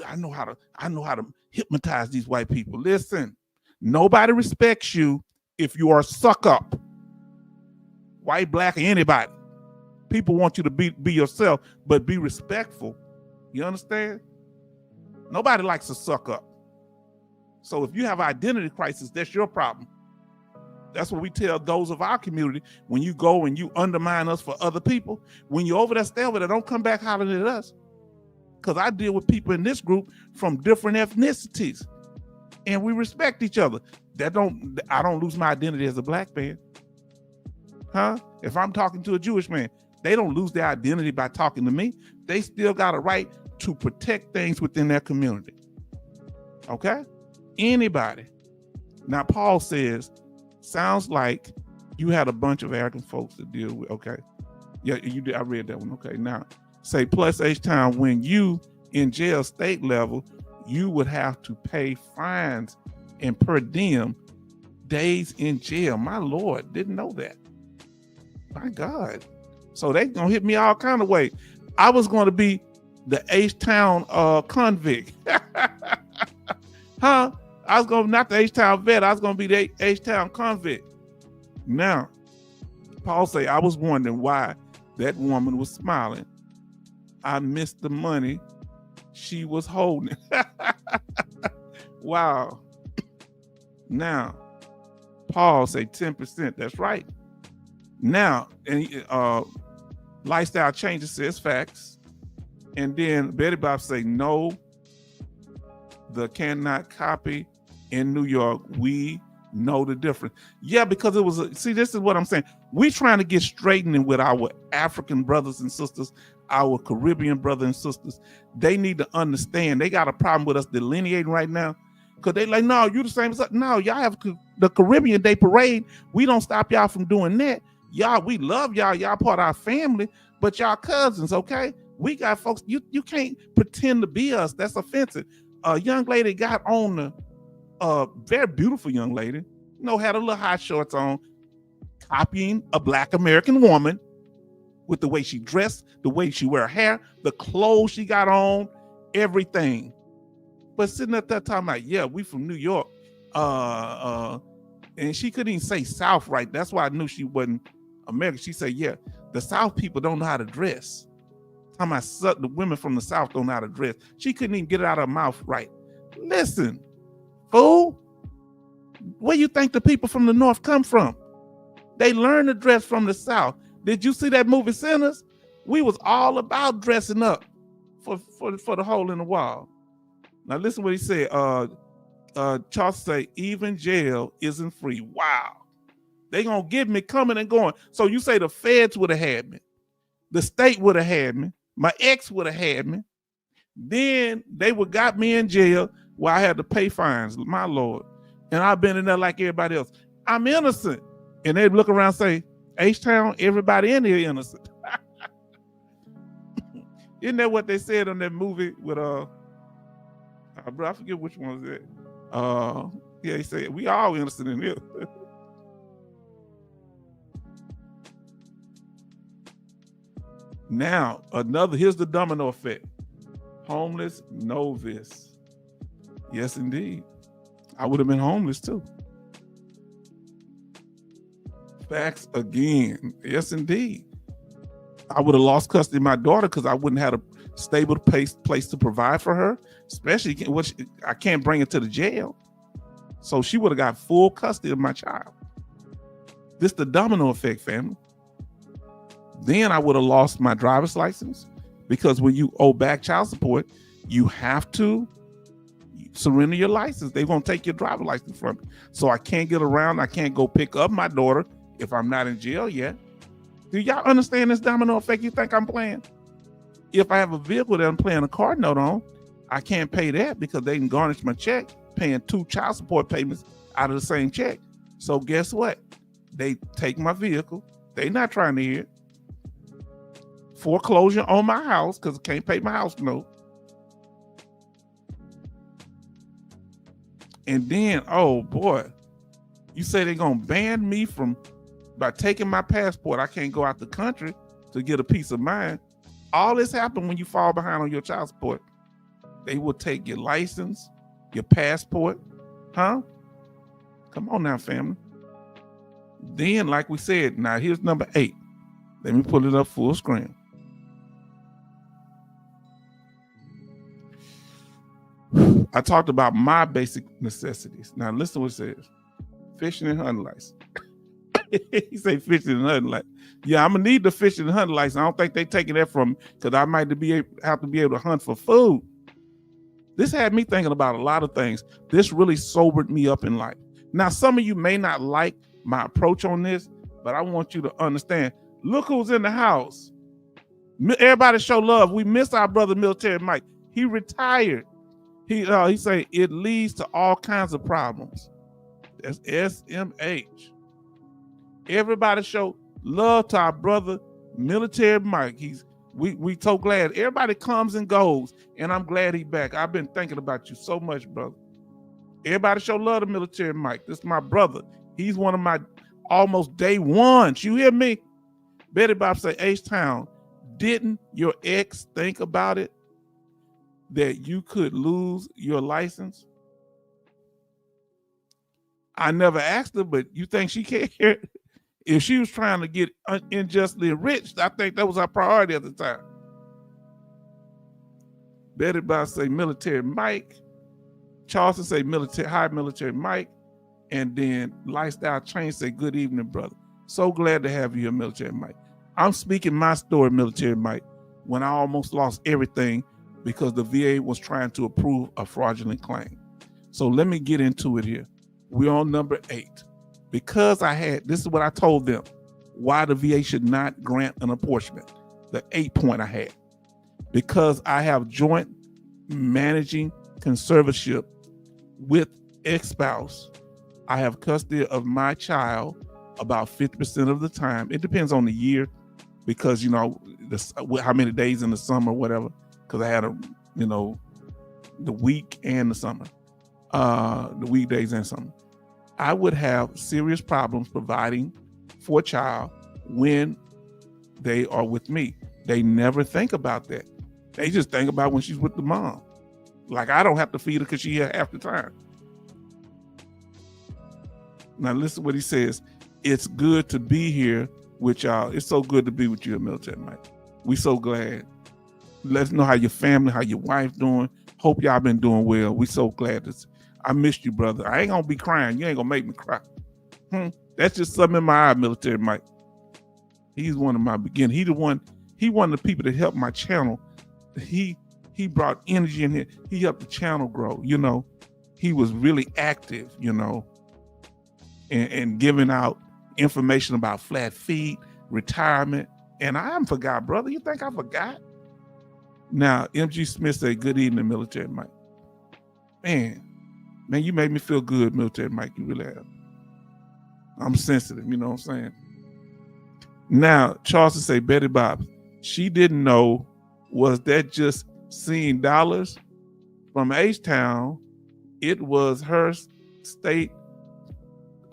I know how to hypnotize these white people. Listen, nobody respects you if you are a suck up. White, black, or anybody. People want you to be yourself, but be respectful. You understand? Nobody likes to suck up. So if you have an identity crisis, that's your problem. That's what we tell those of our community. When you go and you undermine us for other people, when you're over there, stay over there, don't come back hollering at us. Because I deal with people in this group from different ethnicities. and we respect each other. I don't lose my identity as a black man. Huh? If I'm talking to a Jewish man, they don't lose their identity by talking to me. They still got a right to protect things within their community. Okay? Anybody. Now, Paul says, sounds like you had a bunch of arrogant folks to deal with. Okay. Yeah, you did. I read that one. Okay. Now, say plus H-Town, when you in jail state level, you would have to pay fines and per diem days in jail. My Lord, didn't know that. My God. So they gonna hit me all kind of way. I was going to be the H-Town convict. Huh? I was going to, not the H-Town vet, I was going to be the H-Town convict. Now, Paul say, I was wondering why that woman was smiling. I missed the money she was holding. Wow. Now, Paul say 10%. That's right. Now, and lifestyle changes says facts. And then Betty Bob say, no, the cannot copy in New York. We know the difference. Yeah, because it was, see, this is what I'm saying. We trying to get straightened with our African brothers and sisters, our Caribbean brothers and sisters. They need to understand. They got a problem with us delineating right now. Because they like, no, you the same as us. No, y'all have the Caribbean Day Parade. We don't stop y'all from doing that. Y'all, we love y'all. Y'all part of our family, but y'all cousins, okay? We got folks, you can't pretend to be us. That's offensive. A young lady got on the, very beautiful young lady, had a little high shorts on, copying a Black American woman with the way she dressed, the way she wear her hair, the clothes she got on, everything. But sitting at that time, like, yeah, we from New York. And she couldn't even say South right. That's why I knew she wasn't American. She said, yeah, the South people don't know how to dress. Talking about the women from the South don't know how to dress. She couldn't even get it out of her mouth right. Listen, fool, where you think the people from the North come from? They learn to dress from the South. Did you see that movie Sinners? We was all about dressing up for the hole in the wall. Now listen what he said. Charles say, even jail isn't free. Wow. They gonna get me coming and going. So you say the feds would have had me. The state would have had me. My ex would have had me. Then they would got me in jail where I had to pay fines. My Lord. And I've been in there like everybody else. I'm innocent. And they'd look around and say, H-Town, everybody in here innocent. Isn't that what they said on that movie with bro, I forget which one was that. Yeah, he said, we all innocent in here. Now, here's the domino effect. Homeless know this. Yes, indeed. I would have been homeless too. Facts again. Yes, indeed. I would have lost custody of my daughter because I wouldn't have a stable place to provide for her, especially I can't bring her to the jail. So she would have got full custody of my child. This the domino effect, family. Then I would have lost my driver's license because when you owe back child support, you have to surrender your license. They're going to take your driver's license from you. So I can't get around. I can't go pick up my daughter if I'm not in jail yet. Do y'all understand this domino effect you think I'm playing? If I have a vehicle that I'm paying a card note on, I can't pay that because they can garnish my check, paying 2 child support payments out of the same check. So guess what? They take my vehicle. They're not trying to hear it. Foreclosure on my house because I can't pay my house note. And then, oh boy, you say they're going to ban me by taking my passport. I can't go out the country to get a peace of mind. All this happened when you fall behind on your child support. They will take your license, your passport. Huh? Come on now, family. Then, like we said, now here's number 8. Let me pull it up full screen. I talked about my basic necessities. Now listen to what it says. Fishing and hunting license. He say fishing and hunting license. Yeah, I'm gonna need the fishing and hunting license. I don't think they taking that from me because I might have to be able to hunt for food. This had me thinking about a lot of things. This really sobered me up in life. Now, some of you may not like my approach on this, but I want you to understand. Look who's in the house. Everybody show love. We miss our brother, Military Mike. He retired. He say it leads to all kinds of problems. That's SMH. Everybody show love to our brother, Military Mike. We so glad. Everybody comes and goes, and I'm glad he's back. I've been thinking about you so much, brother. Everybody show love to Military Mike. This is my brother. He's one of my almost day ones. You hear me? Betty Bob say, H-Town, didn't your ex think about it? That you could lose your license? I never asked her, but you think she cared? If she was trying to get unjustly enriched, I think that was our priority at the time. Betty Bob say Military Mike. Charleston say Military Mike. And then Lifestyle Change say good evening, brother. So glad to have you here, Military Mike. I'm speaking my story, Military Mike, when I almost lost everything because the VA was trying to approve a fraudulent claim. So let me get into it here. We're on number 8. Because this is what I told them, why the VA should not grant an apportionment. The 8th point I had. Because I have joint managing conservatorship with ex-spouse, I have custody of my child about 50% of the time. It depends on the year because, how many days in the summer, whatever, because I had the week and the summer, the weekdays and summer. I would have serious problems providing for a child when they are with me. They never think about that. They just think about when she's with the mom. Like I don't have to feed her because she's here half the time. Now listen what he says. It's good to be here with y'all. It's so good to be with you, Military Mike. We so glad. Let us know how your family, how your wife doing. Hope y'all been doing well. We so glad. I missed you, brother. I ain't gonna be crying. You ain't gonna make me cry. That's just something in my eye, Military Mike. He's one of my beginners. He one of the people that helped my channel. He brought energy in here. He helped the channel grow. He was really active, and giving out information about flat feet, retirement. And I haven't forgot, brother. You think I forgot? Now, MG Smith said, good evening, Military Mike. Man, you made me feel good, Military Mike. You really have. I'm sensitive, you know what I'm saying? Now, Charleston say, Betty Bob, she didn't know, was that just seeing dollars from H-Town? It was her state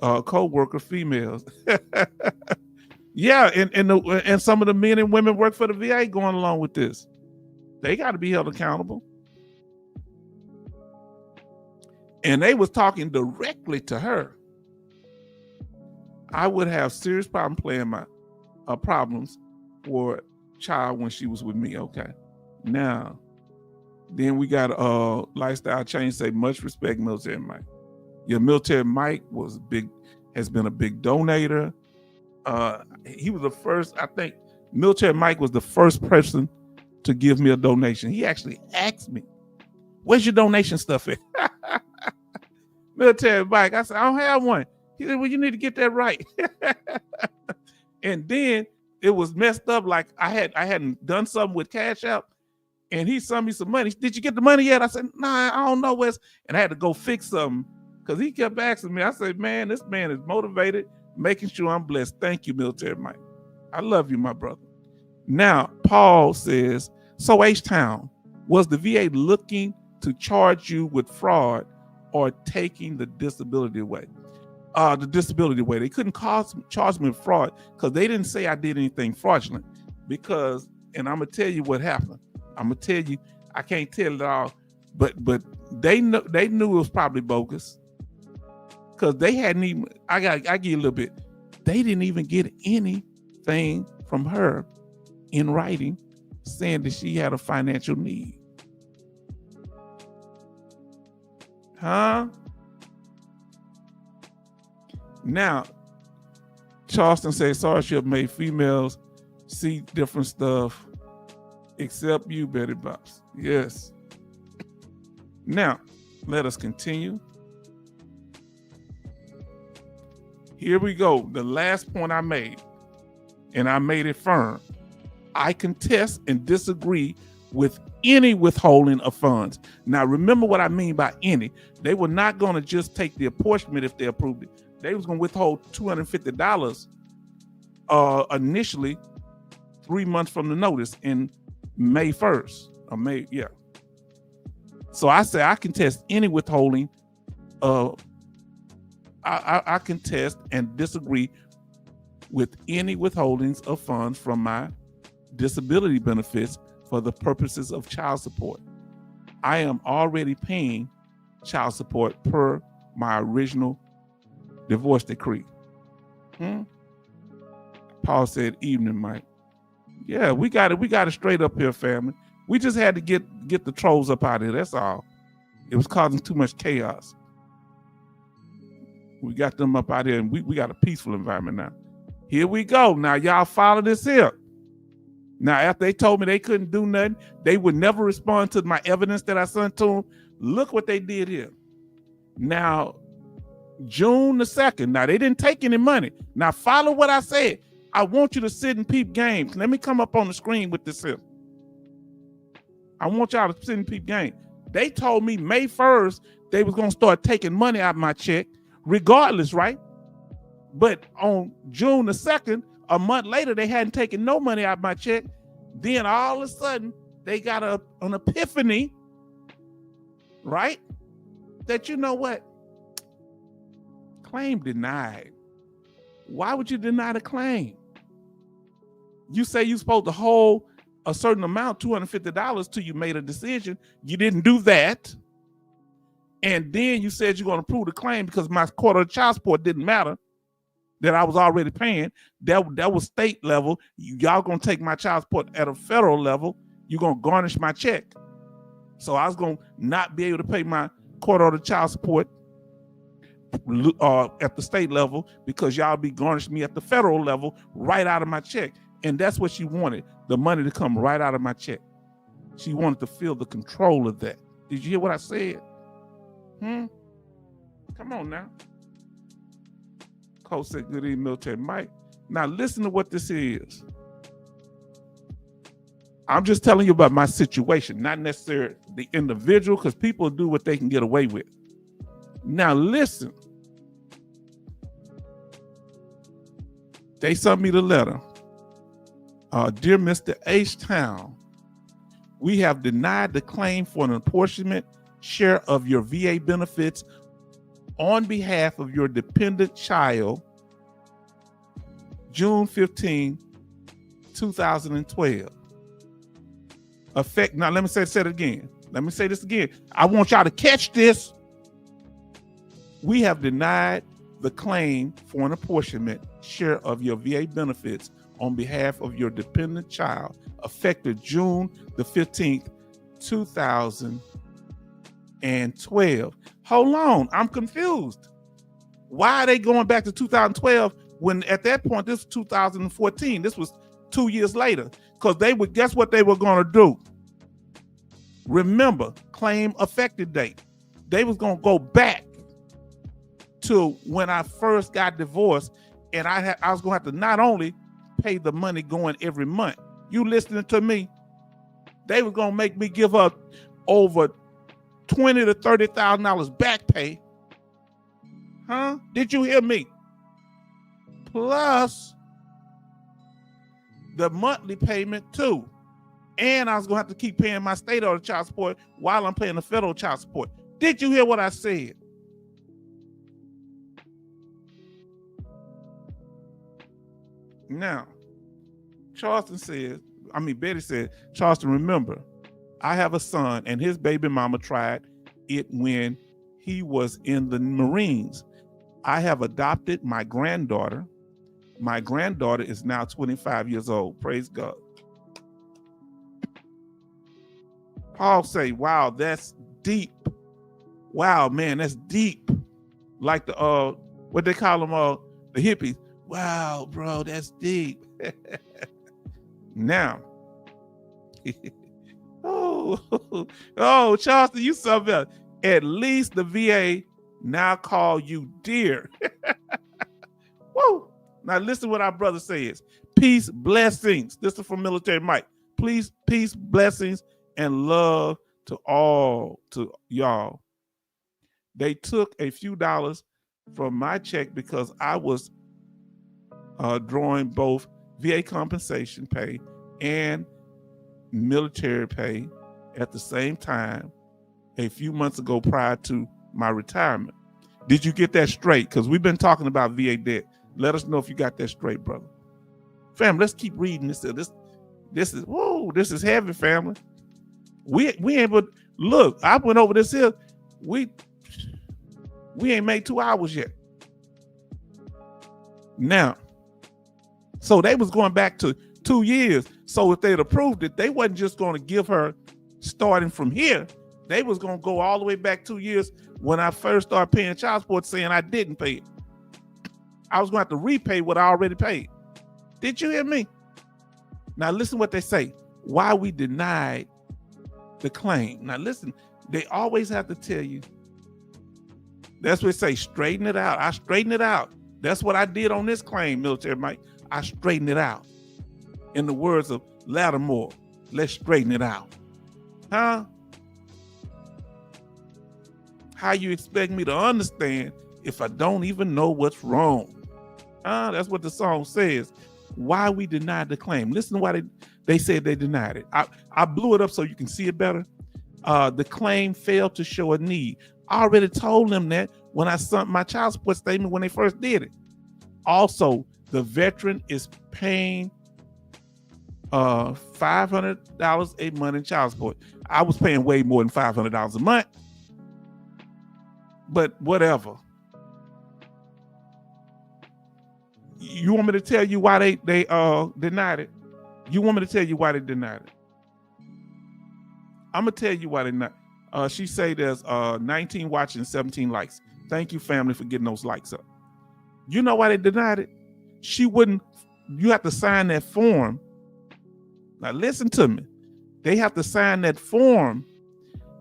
co-worker females. Yeah, and some of the men and women work for the VA going along with this. They got to be held accountable. And they was talking directly to her. I would have serious problem playing my problems for a child when she was with me. Okay. Now, then we got Lifestyle Change say much respect, Military Mike. Your Military Mike has been a big donator. He was the first, I think Military Mike was the first person to give me a donation. He actually asked me, where's your donation stuff at? Military Mike, I said, I don't have one. He said, well, you need to get that right. And then it was messed up. Like I hadn't done something with Cash App, and he sent me some money. Did you get the money yet? I said, nah, I don't know where's, and I had to go fix something because he kept asking me. I said, man, this man is motivated, making sure I'm blessed. Thank you, Military Mike. I love you, my brother. Now, Paul says, so H-Town, was the VA looking to charge you with fraud or taking the disability away? The disability away. They couldn't charge me with fraud because they didn't say I did anything fraudulent. Because, and I'm gonna tell you what happened. I'm gonna tell you, I can't tell it all, but they knew it was probably bogus. Because they hadn't even, I give you a little bit. They didn't even get anything from her in writing saying that she had a financial need. Huh? Now, Charleston says sororship made females see different stuff except you, Betty Bops. Yes. Now, let us continue. Here we go. The last point I made, and I made it firm. I contest and disagree with any withholding of funds. Now, remember what I mean by any. They were not going to just take the apportionment if they approved it. They was going to withhold $250 initially 3 months from the notice in May 1st. Or May, yeah. So I say I contest any withholding. I contest and disagree with any withholdings of funds from my disability benefits for the purposes of child support. I am already paying child support per my original divorce decree. Paul said, "Evening, Mike." Yeah, we got it straight up here, family. We just had to get the trolls up out of here. That's all. It was causing too much chaos. We got them up out here, and we got a peaceful environment now. Here we go. Now, y'all follow this here. Now, after they told me they couldn't do nothing, they would never respond to my evidence that I sent to them. Look what they did here. Now, June the 2nd. Now, they didn't take any money. Now, follow what I said. I want you to sit and peep games. Let me come up on the screen with this here. I want y'all to sit and peep game. They told me May 1st, they was going to start taking money out of my check, regardless, right? But on June the 2nd, a month later, they hadn't taken no money out of my check. Then all of a sudden, they got an epiphany, right? That, you know what? Claim denied. Why would you deny the claim? You say you're supposed to hold a certain amount, $250, till you made a decision. You didn't do that. And then you said you're going to approve the claim because my quarter of child support didn't matter, that I was already paying. That was state level. Y'all going to take my child support at a federal level. You're going to garnish my check. So I was going to not be able to pay my quarter of the child support at the state level because y'all be garnishing me at the federal level right out of my check. And that's what she wanted, the money to come right out of my check. She wanted to feel the control of that. Did you hear what I said? Come on now. Cole said, "Good evening, military Mike." Now listen to what this is. I'm just telling you about my situation, not necessarily the individual, because people do what they can get away with. Now listen. They sent me the letter. Dear Mr. H-Town, we have denied the claim for an apportionment share of your VA benefits on behalf of your dependent child, June 15, 2012. Now, let me say it again. Let me say this again. I want y'all to catch this. We have denied the claim for an apportionment share of your VA benefits on behalf of your dependent child, effective June the 15th, 2012. Hold on, I'm confused. Why are they going back to 2012 when at that point, this was 2014, this was 2 years later? Because they would, guess what they were going to do? Remember, claim effective date. They was going to go back to when I first got divorced, and I was going to have to not only pay the money going every month. You listening to me? They were going to make me give up over $20,000 to $30,000 back pay. Huh? Did you hear me? Plus the monthly payment too. And I was going to have to keep paying my state order child support while I'm paying the federal child support. Did you hear what I said? Now, Betty said, "Charleston, remember, I have a son and his baby mama tried it when he was in the Marines. I have adopted my granddaughter. My granddaughter is now 25 years old. Praise God." Paul say, "Wow, that's deep. Wow, man, that's deep." Like the what they call them, the hippies. Wow, bro, that's deep. Now, oh, Oh, Charleston, you something else. At least the VA now call you dear. Woo! Now listen to what our brother says. Peace, blessings. This is from Military Mike. Please, peace, blessings, and love to all, to y'all. They took a few dollars from my check because I was drawing both VA compensation pay and military pay at the same time a few months ago prior to my retirement. Did you get that straight? Because we've been talking about VA debt. Let us know if you got that straight, brother. Family, let's keep reading this. This is heavy, family. We ain't but look, I went over this here. We ain't made 2 hours yet. Now, so they was going back to 2 years. So if they'd approved it, they wasn't just going to give her starting from here. They was going to go all the way back 2 years when I first started paying child support, saying I didn't pay it. I was going to have to repay what I already paid. Did you hear me? Now listen what they say. Why we denied the claim. Now listen, they always have to tell you. That's what they say, straighten it out. I straightened it out. That's what I did on this claim, Military Mike. I straightened it out. In the words of Lattimore, let's straighten it out. Huh? How you expect me to understand if I don't even know what's wrong? That's what the song says. Why we denied the claim. Listen to why they said they denied it. I blew it up so you can see it better. The claim failed to show a need. I already told them that when I sent my child support statement when they first did it. Also, the veteran is paying $500 a month in child support. I was paying way more than $500 a month. But whatever. You want me to tell you why they denied it? You want me to tell you why they denied it? I'm gonna tell you why they not. She say there's 19 watching, 17 likes. Thank you, family, for getting those likes up. You know why they denied it? She wouldn't. You have to sign that form. Now listen to me. They have to sign that form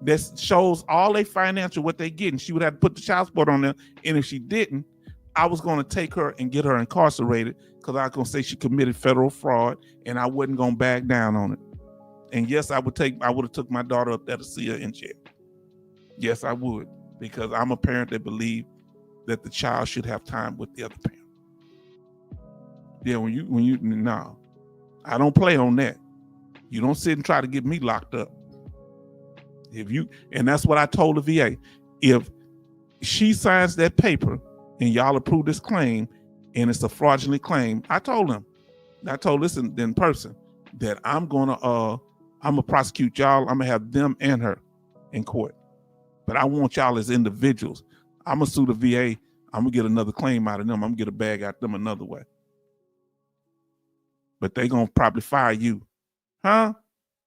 that shows all their financial what they getting. She would have to put the child support on there, and if she didn't, I was going to take her and get her incarcerated because I was going to say she committed federal fraud, and I wasn't going to back down on it. And yes, I would have took my daughter up there to see her in jail. Yes, I would, because I'm a parent that believe that the child should have time with the other parent. Yeah, no, I don't play on that. You don't sit and try to get me locked up. And that's what I told the VA. If she signs that paper and y'all approve this claim and it's a fraudulent claim, I told this in person that I'm gonna prosecute y'all. I'm gonna have them and her in court. But I want y'all as individuals. I'm gonna sue the VA. I'm gonna get another claim out of them. I'm gonna get a bag out of them another way. But they gonna probably fire you. Huh?